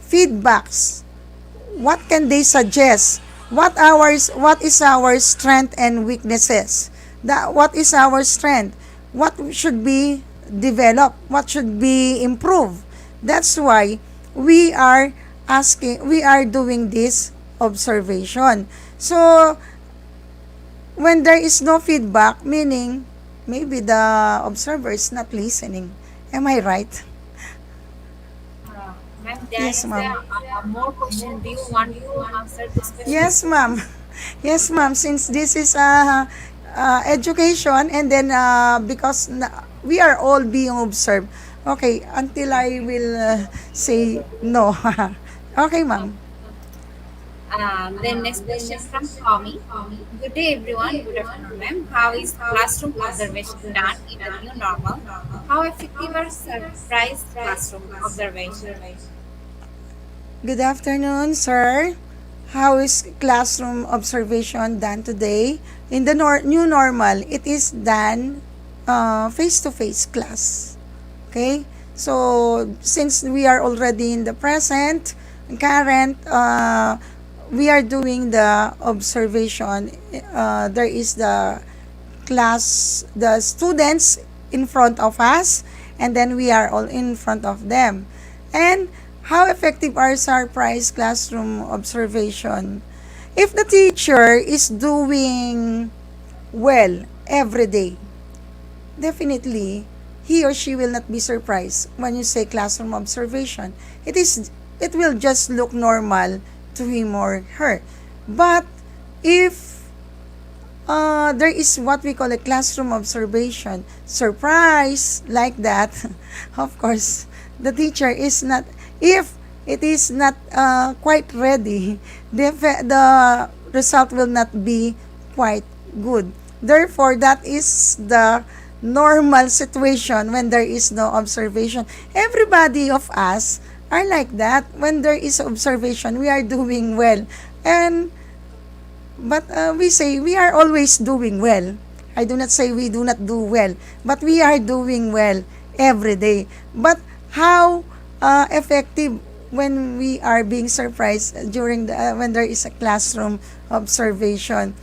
feedbacks. What can they suggest? What is our strength and weaknesses? What is our strength? What should be developed? What should be improved? That's why we are doing this observation. So when there is no feedback, meaning maybe the observer is not listening. Am I right? Ma'am, there Yes, is ma'am. a more question. Do you want to answer this question? Yes, ma'am. Yes, ma'am. Since this is education, and then because we are all being observed. Okay, until I will say no. Okay, ma'am. Then next question from Tommy. Good day, everyone. Good afternoon, ma'am. How is classroom observation done in the new normal? How effective are surprise classroom observation? Good afternoon, sir. How is classroom observation done today? In the new normal, it is done face-to-face class. Okay? So, since we are already in the present, current, we are doing the observation. There is the class, the students in front of us, and then we are all in front of them. And how effective are surprise classroom observation? If the teacher is doing well every day, definitely he or she will not be surprised when you say classroom observation. It will just look normal to him or her. But if there is what we call a classroom observation, surprise, like that, of course, the teacher is not, if it is not quite ready, the result will not be quite good. Therefore, that is the normal situation when there is no observation. Everybody of us are like that. When there is observation, we are doing well. And but we say we are always doing well. I do not say we do not do well, but we are doing well every day. But how effective when we are being surprised during the when there is a classroom observation?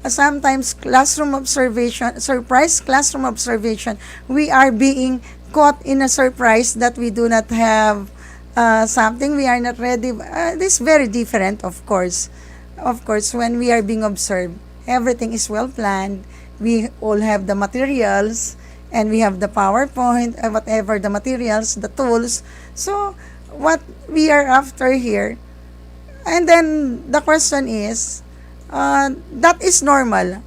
Sometimes classroom observation, surprise classroom observation, we are being caught in a surprise that we do not have something, we are not ready. This is very different, of course. Of course, when we are being observed, everything is well planned. We all have the materials, and we have the PowerPoint, whatever the materials, the tools. So, what we are after here, and then the question is, that is normal.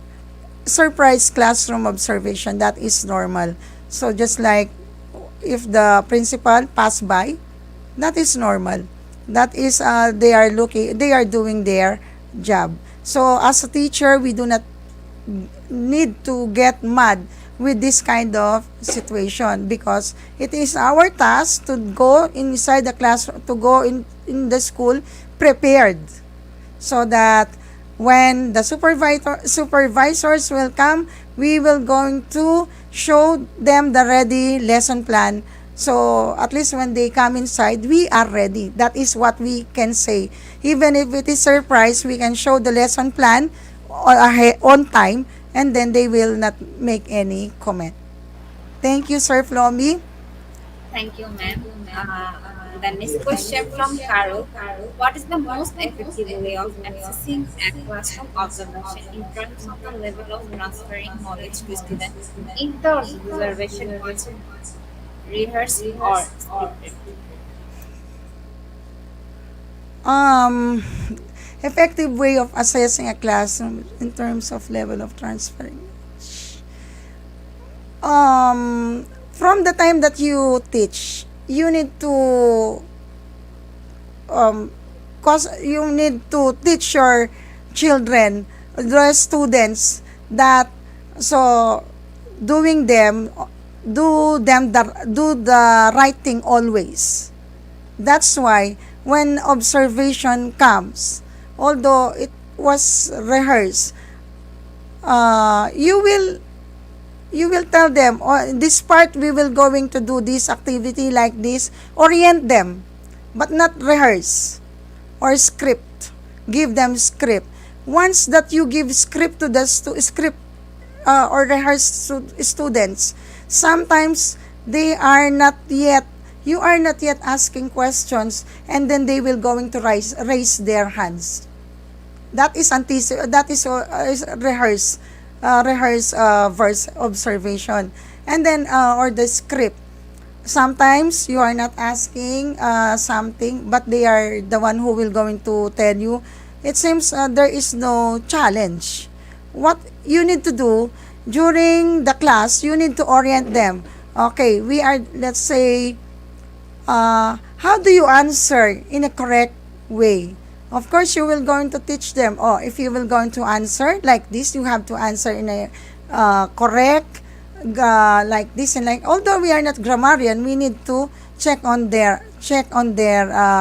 Surprise classroom observation, that is normal. So, just like if the principal pass by, that is normal. That is, they are doing their job. So, as a teacher, we do not need to get mad with this kind of situation, because it is our task to go inside the class, to go in the school prepared, so that when the supervisors will come, we will going to show them the ready lesson plan. So at least when they come inside, we are ready. That is what we can say. Even if it is surprise, we can show the lesson plan on time, and then they will not make any comment. Thank you, Sir Flomi. Thank you, ma'am. The next question from Carol. What is the most effective way of accessing a classroom observation in terms of the level of transferring knowledge to students? In the observation was rehearsed or scripted? Um, Effective way of assessing a classroom in terms of level of transferring. From the time that you teach, you need to um, cause you need to teach your children, the students, that so doing them do the right thing always. That's why when observation comes, although it was rehearsed, you will tell them, oh, in this part we will going to do this activity like this. Orient them, but not rehearse or script. Give them script. Once that you give script to the script or rehearse students, sometimes they are not yet you are not yet asking questions, and then they will going to raise their hands. That is is rehearse verse observation. And then or the script, sometimes you are not asking something, but they are the one who will going to tell you. It seems there is no challenge. What you need to do during the class, you need to orient them. Okay, we are, let's say, how do you answer in a correct way? Of course, you will going to teach them. Oh, if you will going to answer like this, you have to answer in a correct, like this and like. Although we are not grammarian, we need to check on their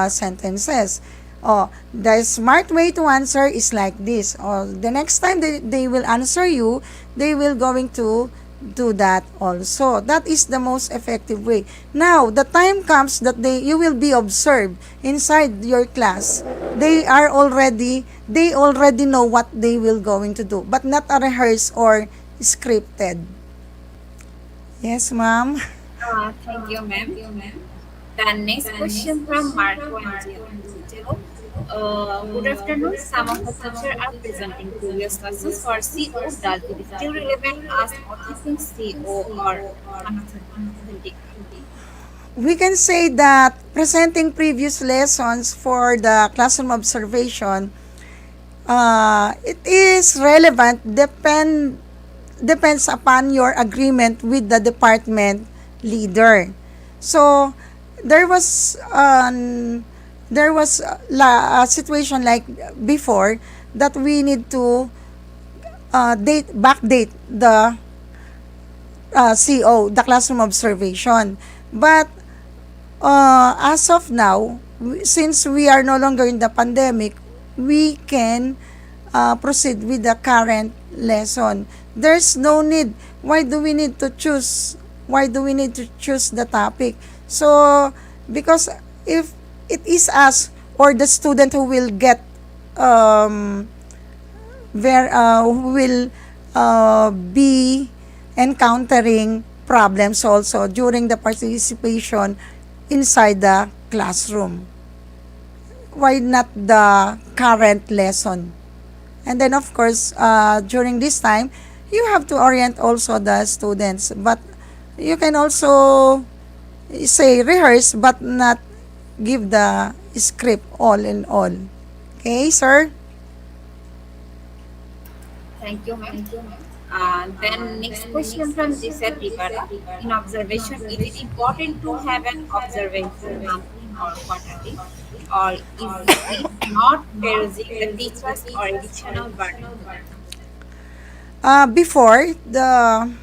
sentences. Oh, the smart way to answer is like this. Or the next time they will answer you, they will going to do that also. That is the most effective way. Now, the time comes that you will be observed inside your class. They already know what they will going to do, but not a rehearsed or scripted. Yes, ma'am. Thank you, ma'am. The next question from Marco and Jill. Good afternoon. Some of the teachers are presenting previous classes for CO. Does it still relevant as what you think CO or unauthentic? We can say that presenting previous lessons for the classroom observation, it is relevant, depends upon your agreement with the department leader. So there was a situation like before that we need to backdate the CO, the classroom observation. But as of now, since we are no longer in the pandemic, we can proceed with the current lesson. There's no need. Why do we need to choose? Why do we need to choose the topic? So, because if it is us or the student who will get who will be encountering problems also during the participation inside the classroom. Why not the current lesson? And then, of course, during this time, you have to orient also the students. But you can also say rehearse, but not give the script all in all. Okay, sir? Thank you, ma'am. Then next question from Giselle Rivera. In observation, is it important to have an observation monthly or quarterly? Or is it not erasing the teachers or additional burden to them? Before, the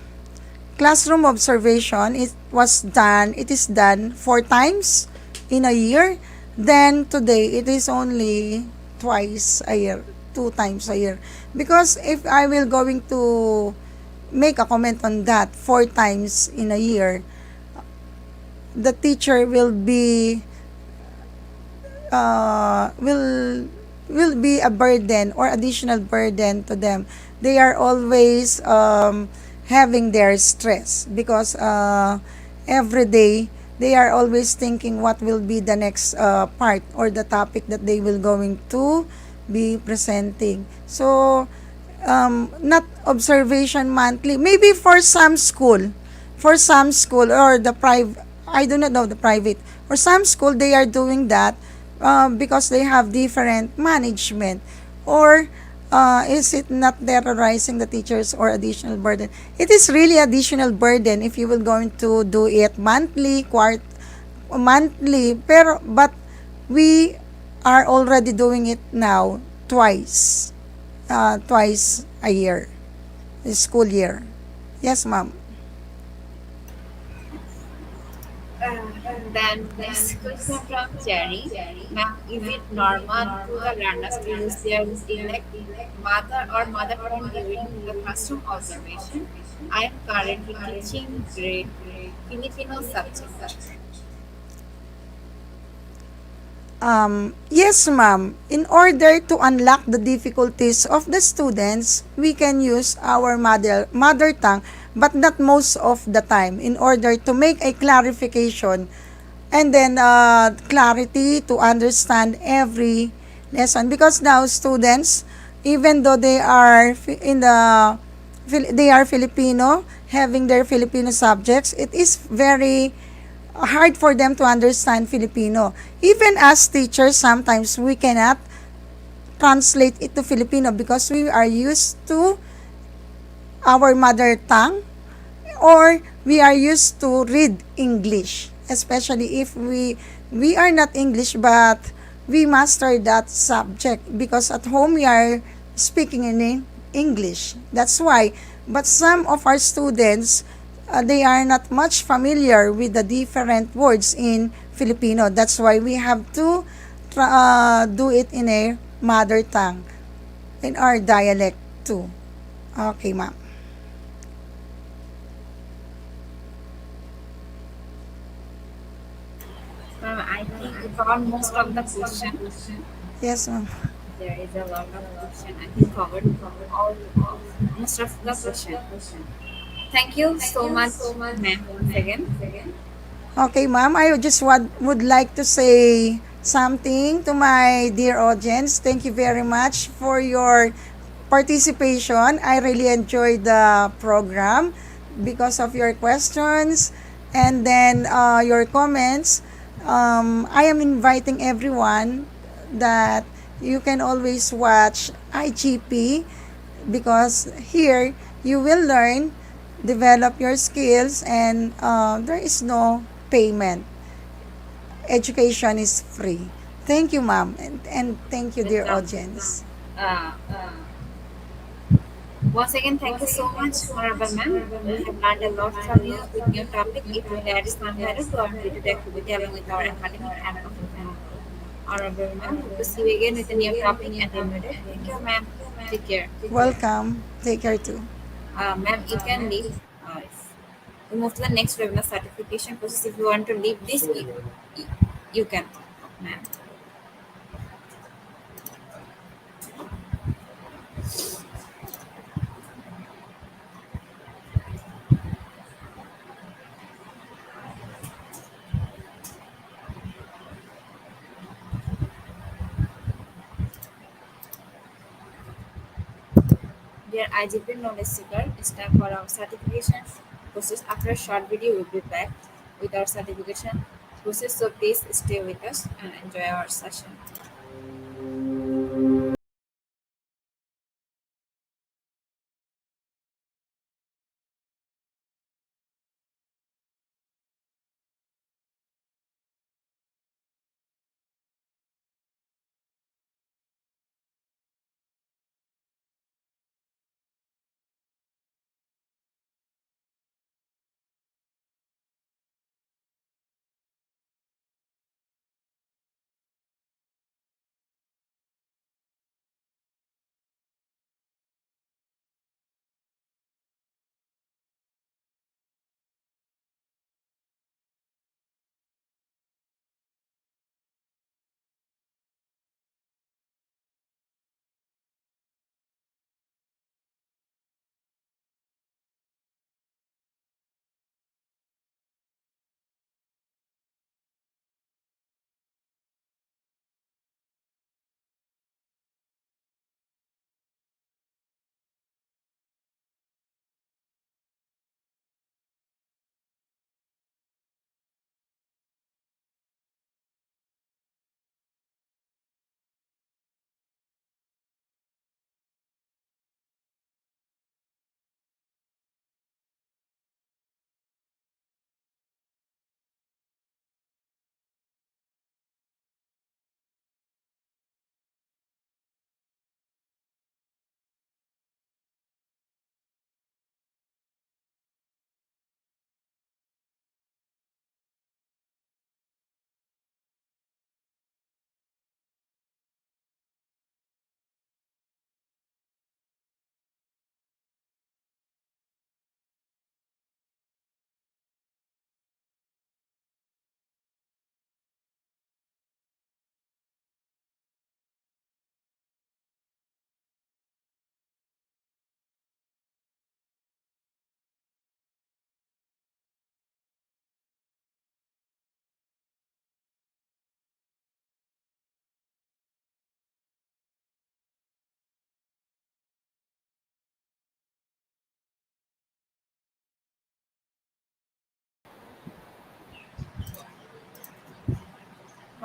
classroom observation, it is done 4 times in a year. Then today, it is only twice a year, 2 times a year. Because if I will going to make a comment on that 4 times in a year, the teacher uh, will will be a burden or additional burden to them. They are always having their stress because every day they are always thinking what will be the next part or the topic that they will going to be presenting. So not observation monthly, maybe for some school or the private, I do not know the private, for some school they are doing that because they have different management. Or is it not terrorizing the teachers or additional burden? It is really additional burden if you will going to do it monthly, monthly, pero but we are already doing it now twice a year, school year. Yes, ma'am. Then next question from Jerry. Ma'am, is it normal to the learners to use their dialect, mother or mother tongue during the classroom observation? I am currently teaching grade Filipino subject. Yes, ma'am. In order to unlock the difficulties of the students, we can use our mother tongue, but not most of the time, in order to make a clarification and then clarity to understand every lesson. Because now students, even though they are they are Filipino, having their Filipino subjects, it is very hard for them to understand Filipino. Even as teachers, sometimes we cannot translate it to Filipino because we are used to our mother tongue, or we are used to read English, especially if we are not English but we master that subject because at home we are speaking in English. That's why. But some of our students, they are not much familiar with the different words in Filipino. That's why we have to do it in a mother tongue, in our dialect too. Okay, ma'am. Ma'am, I think we covered most of the question. Yes, ma'am. There is a lot of question. I think covered all most of the question. Thank you so much, ma'am, once again. Okay, ma'am, I just would like to say something to my dear audience. Thank you very much for your participation. I really enjoyed the program because of your questions and then your comments. I am inviting everyone that you can always watch IGP because here you will learn, develop your skills, and there is no payment. Education is free. Thank you, ma'am, and thank you, dear Welcome. audience. Uh, Once again, thank you so much, Honorable Ma'am. We have learned a lot from you with new topic. It will add some value to our day-to-day activity along with our academic and professional growth. Honorable Ma'am, hope to see you again with a new topic and a new day. Thank you, ma'am. Take care. Welcome. Take care too. Ma'am, you can leave. We move to the next webinar certification process. If you want to leave this, you can, ma'am. Dear IGP knowledge seeker, it's time for our certification process. After a short video, we'll be back with our certification process. So please stay with us and enjoy our session.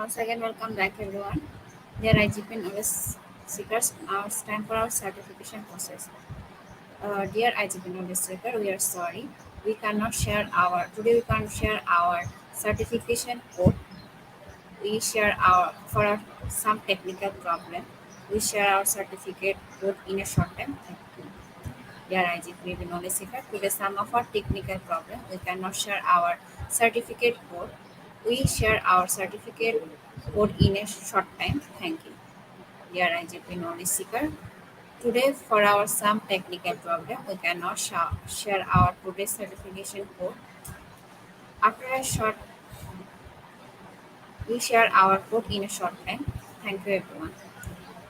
Once again, welcome back everyone. Dear IGP knowledge seekers, now it's time for our certification process. Dear IGP knowledge seeker, we are sorry. We can't share our certification code. We share our for our, some technical problem. We share our certificate code in a short time. Thank you. Dear IGP knowledge seeker, today some of our technical problem. We cannot share our certificate code. We share our certificate code in a short time. Thank you. Dear IGP knowledge seeker, today for our some technical problem, we cannot share our today's certification code. After a short, we share our code in a short time. Thank you everyone.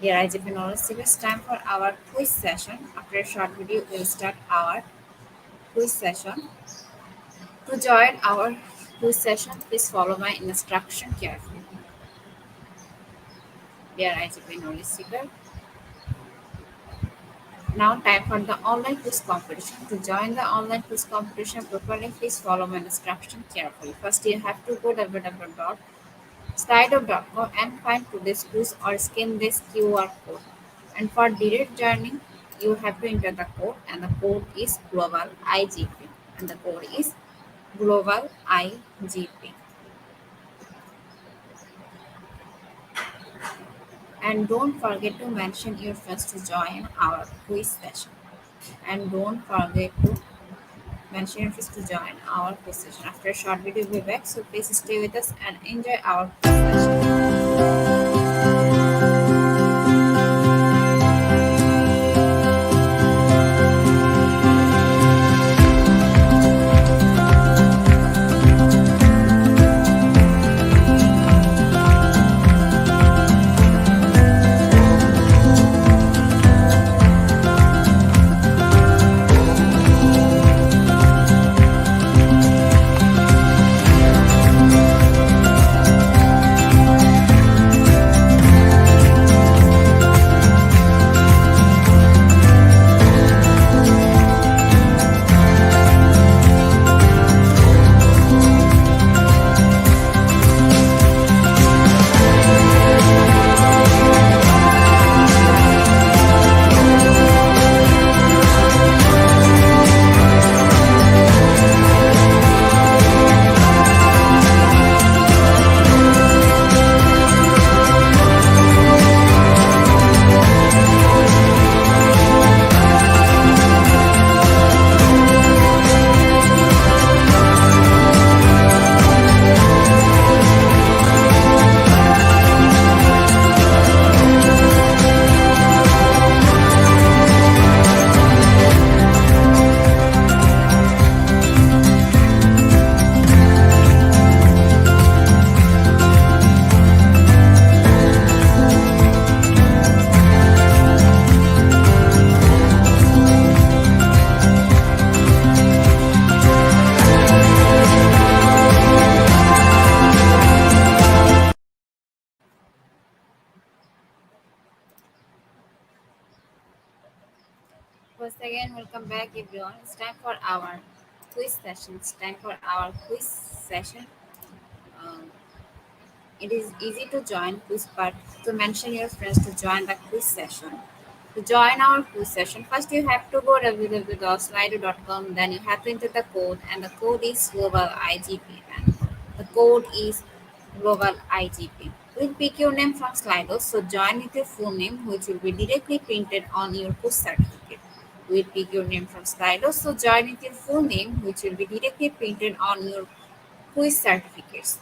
Dear IGP knowledge seekers, time for our quiz session. After a short video, we'll start our quiz session. To join our quiz session, please follow my instruction carefully. Dear IGP knowledge seeker, now time for the online quiz competition. To join the online quiz competition properly, please follow my instruction carefully. First, you have to go www.slido.com and find today's quiz or scan this QR code. And for direct joining, you have to enter the code, and the code is global IGP. And the code is global IGP. And don't forget to mention your friends to join our quiz session. And don't forget to mention your friends to join our quiz session. After a short video, we'll be back. So please stay with us and enjoy our quiz session. Once again, welcome back everyone. It's time for our quiz session. It's time for our quiz session. Um, it is easy to join quiz, but to mention your friends to join the quiz session. To join our quiz session, first you have to go www.slido.com. Then you have to enter the code, and the code is global IGP. And the code is global IGP. We'll pick your name from Slido, so join with your full name, which will be directly printed on your quiz certificate. We'll pick your name from Slido, so join with your full name, which will be directly printed on your quiz certificates.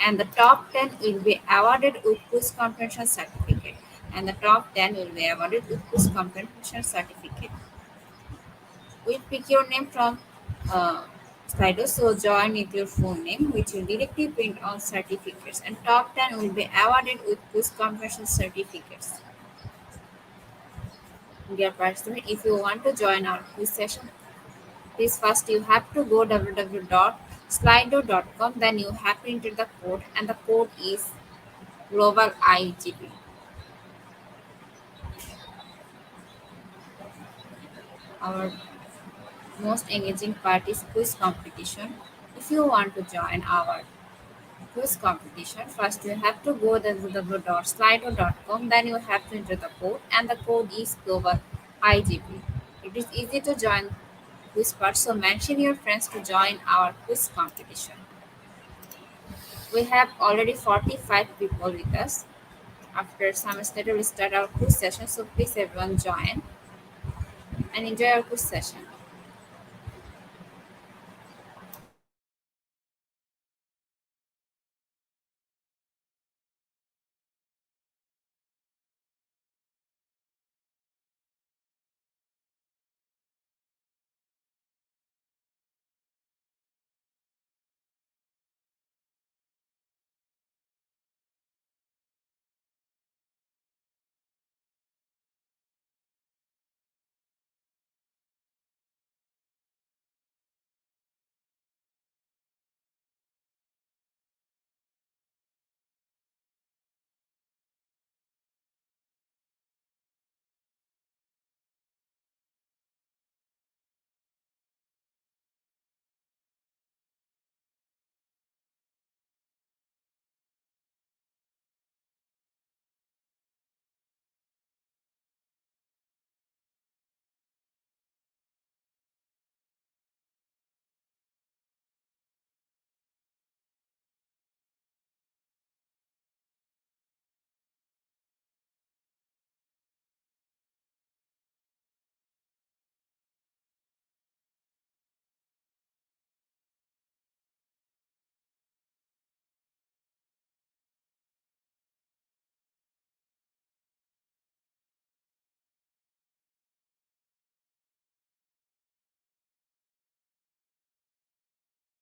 And the top 10 will be awarded with quiz comprehension certificate. And the top 10 will be awarded with quiz comprehension certificate. We'll pick your name from Slido, so join with your full name, which will directly print on certificates. And top 10 will be awarded with quiz comprehension certificates. Dear participant, if you want to join our quiz session, please first you have to go www.slido.com. Then you have to enter the code, and the code is global IGP. Our most engaging part is quiz competition. If you want to join our Quiz competition. First, you have to go to www.slido.com. Then you have to enter the code, and the code is global IGP. It is easy to join quiz part, so mention your friends to join our quiz competition. We have already 45 people with us. After some later, we start our quiz session, so please everyone join and enjoy our quiz session.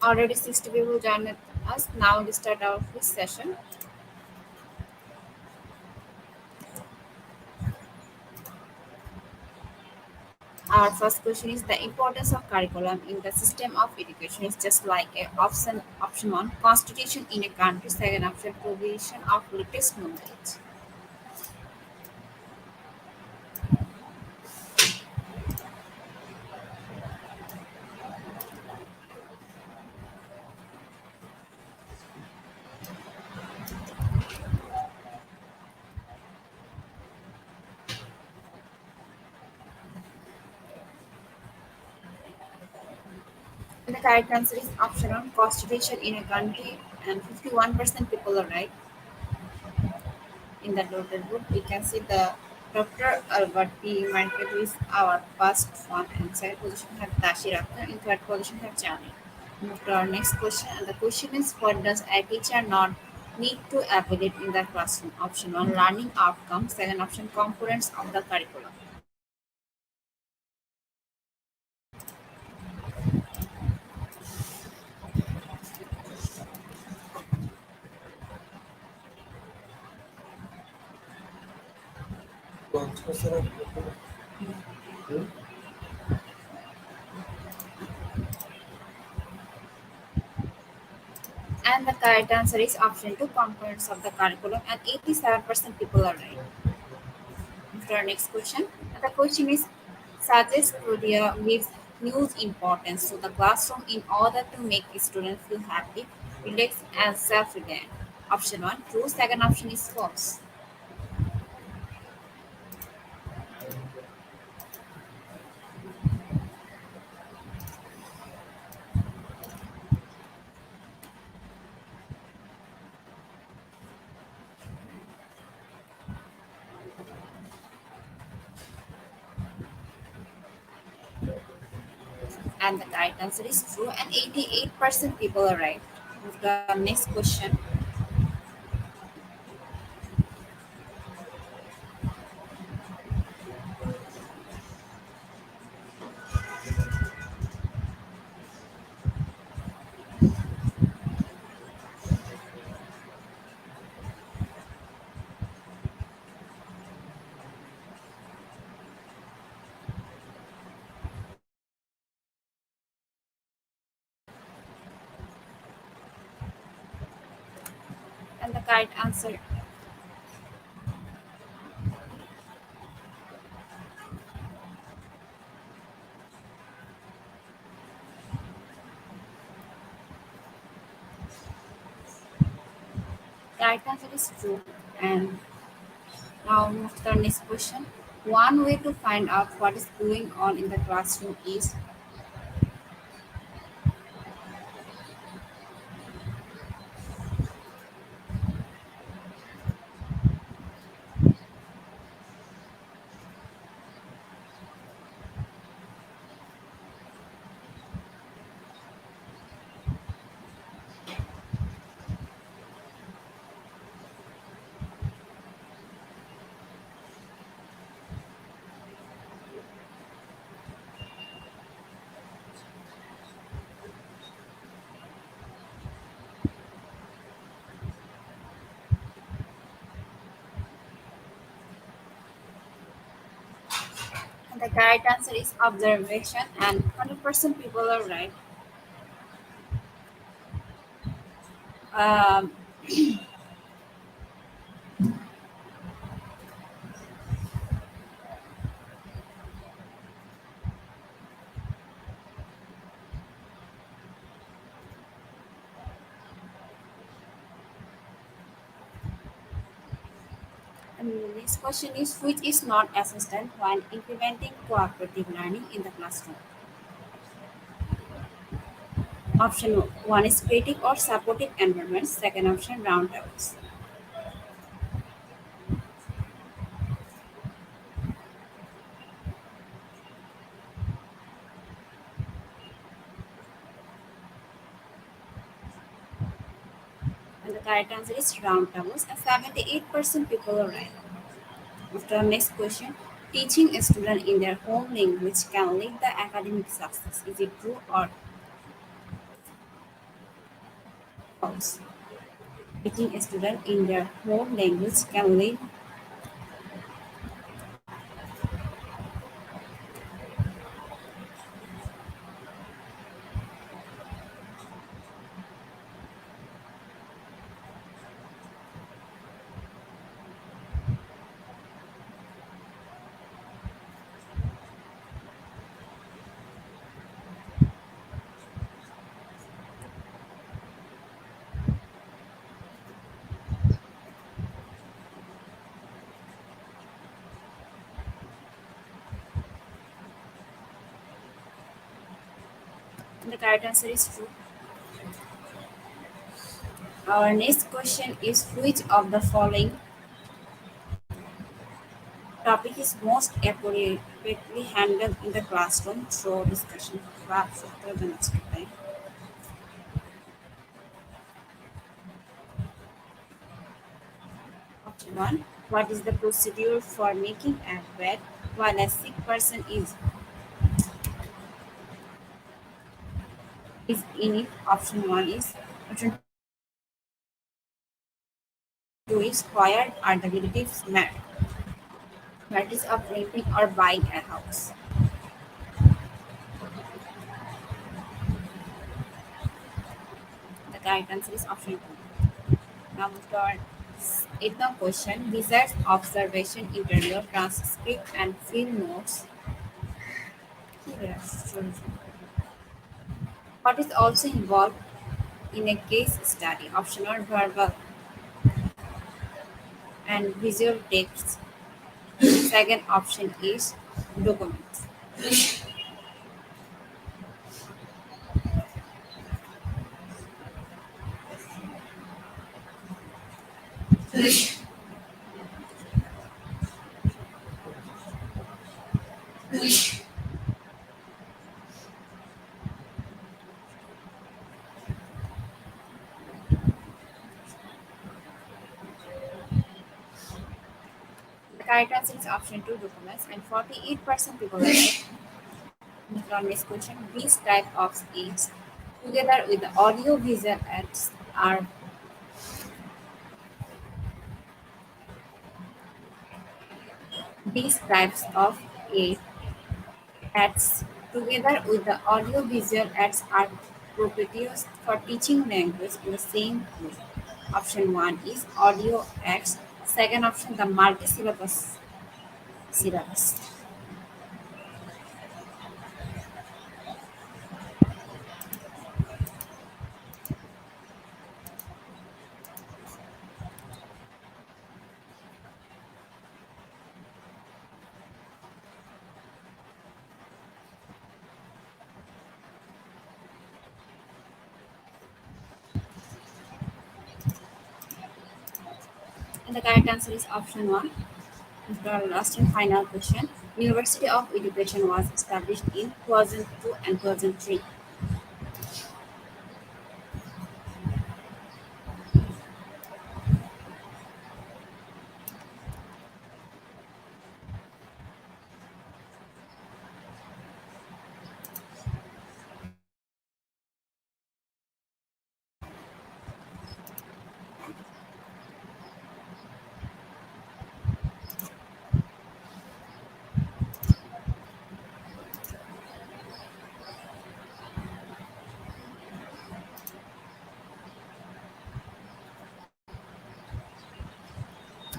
Already 60 people joined us. Now we start our quiz session. Our first question is the importance of curriculum in the system of education is just like a option one constitution in a country, second option provision of latest knowledge. And the correct answer is option one constitution in a country, and 51% people are right. In the total group, we can see the Dr. Albert P. Market is our first one, and second position have Tashi Rakhtar, in third position have Charlie. Move to our next question, and the question is what does a teacher not need to evaluate in the classroom? Option one learning outcome, second option components of the curriculum. And the correct answer is option two components of the curriculum, and 87% people are right. Move to our next question. And the question is suggests Korea gives news importance to the classroom in order to make students feel happy, relaxed, and self-reliant. Option one true. Second option is false. And the correct answer is true, and 88% people are right. Move to our next question. And the correct answer correct answer is true. And now move to the next question. One way to find out what is going on in the classroom is, and the correct answer is observation, and 100% people are right. Um, and the next question is, which is not assistant while implementing cooperative learning in the classroom? Option one is creative or supportive environments. Second option, round tables. And the correct answer is round tables, and 78% people are right. After the next question, teaching a student in their home language can lead the academic success. Is it true or false? Teaching a student in their home language can lead. The correct answer is true. Our next question is, which of the following topic is most appropriately handled in the classroom through discussion? Perhaps after the next time. Option one, what is the procedure for making a bed while a sick person is in it? Option one is. Option two is, where are the relatives met? Practice of renting or buying a house. The correct answer is option two. Now move to our eighth question. Besides observation, interview, transcript, and field notes. Yes, sorry. What is also involved in a case study? Option or verbal and visual text. Second option is documents. The correct answer is option two, documents, and 48% people are right. From this question, these type of aids, together with the audio visual aids, are these types of aids together with the audio visual aids are proprietors for teaching language in the same way. Option one is audio aids. Second option, the multi-syllabus syllabus. And the correct answer is option 1. After our last and final question, University of Education was established in 2002 and 2003.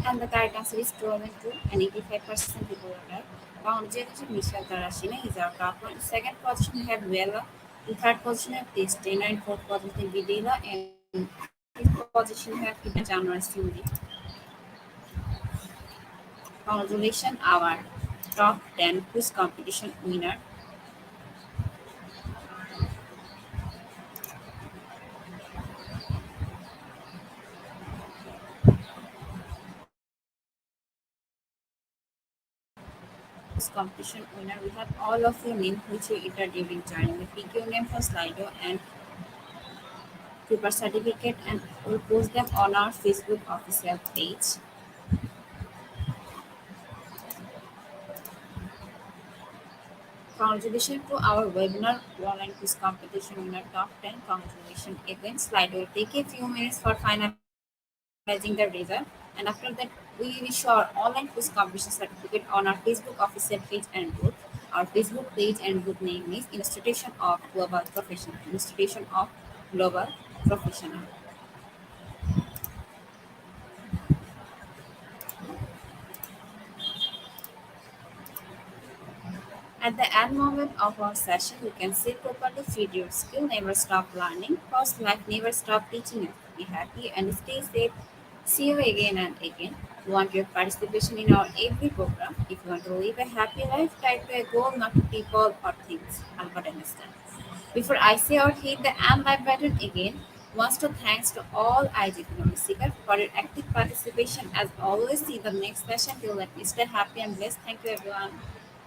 And the correct answer is 2002 and 85% people are right. Bangladesh Michelle Tarashina is our top one. Second position we have Vela. In third position we have Testena. In fourth position Videla. And fifth position we have Hidden January Sindhi. Congratulations, our top 10 quiz competition winner. Quiz competition winner, we have all of your name which you entered during joining. We pick your name from Slido and paper certificate and we'll post them on our Facebook official page. Congratulations to our webinar online quiz competition winner top 10. Congratulations again. Slide will take a few minutes for finalizing the result. And after that, we will show our online quiz competition certificate on our Facebook official page and group. Our Facebook page and group name is Institution of Global Professional. Institution of Global Professional. At the end moment of our session, you can sit properly, feed your skill, never stop learning, cause life never stop teaching us. Be happy and stay safe. See you again and again. We want your participation in our every program. If you want to live a happy life, type a goal, not to people or things. Albert Einstein. Before I say or hit the end live button again, wants to thanks to all IGP knowledge seekers for your active participation. As always, see the next session. Till then, stay happy and blessed. Thank you, everyone.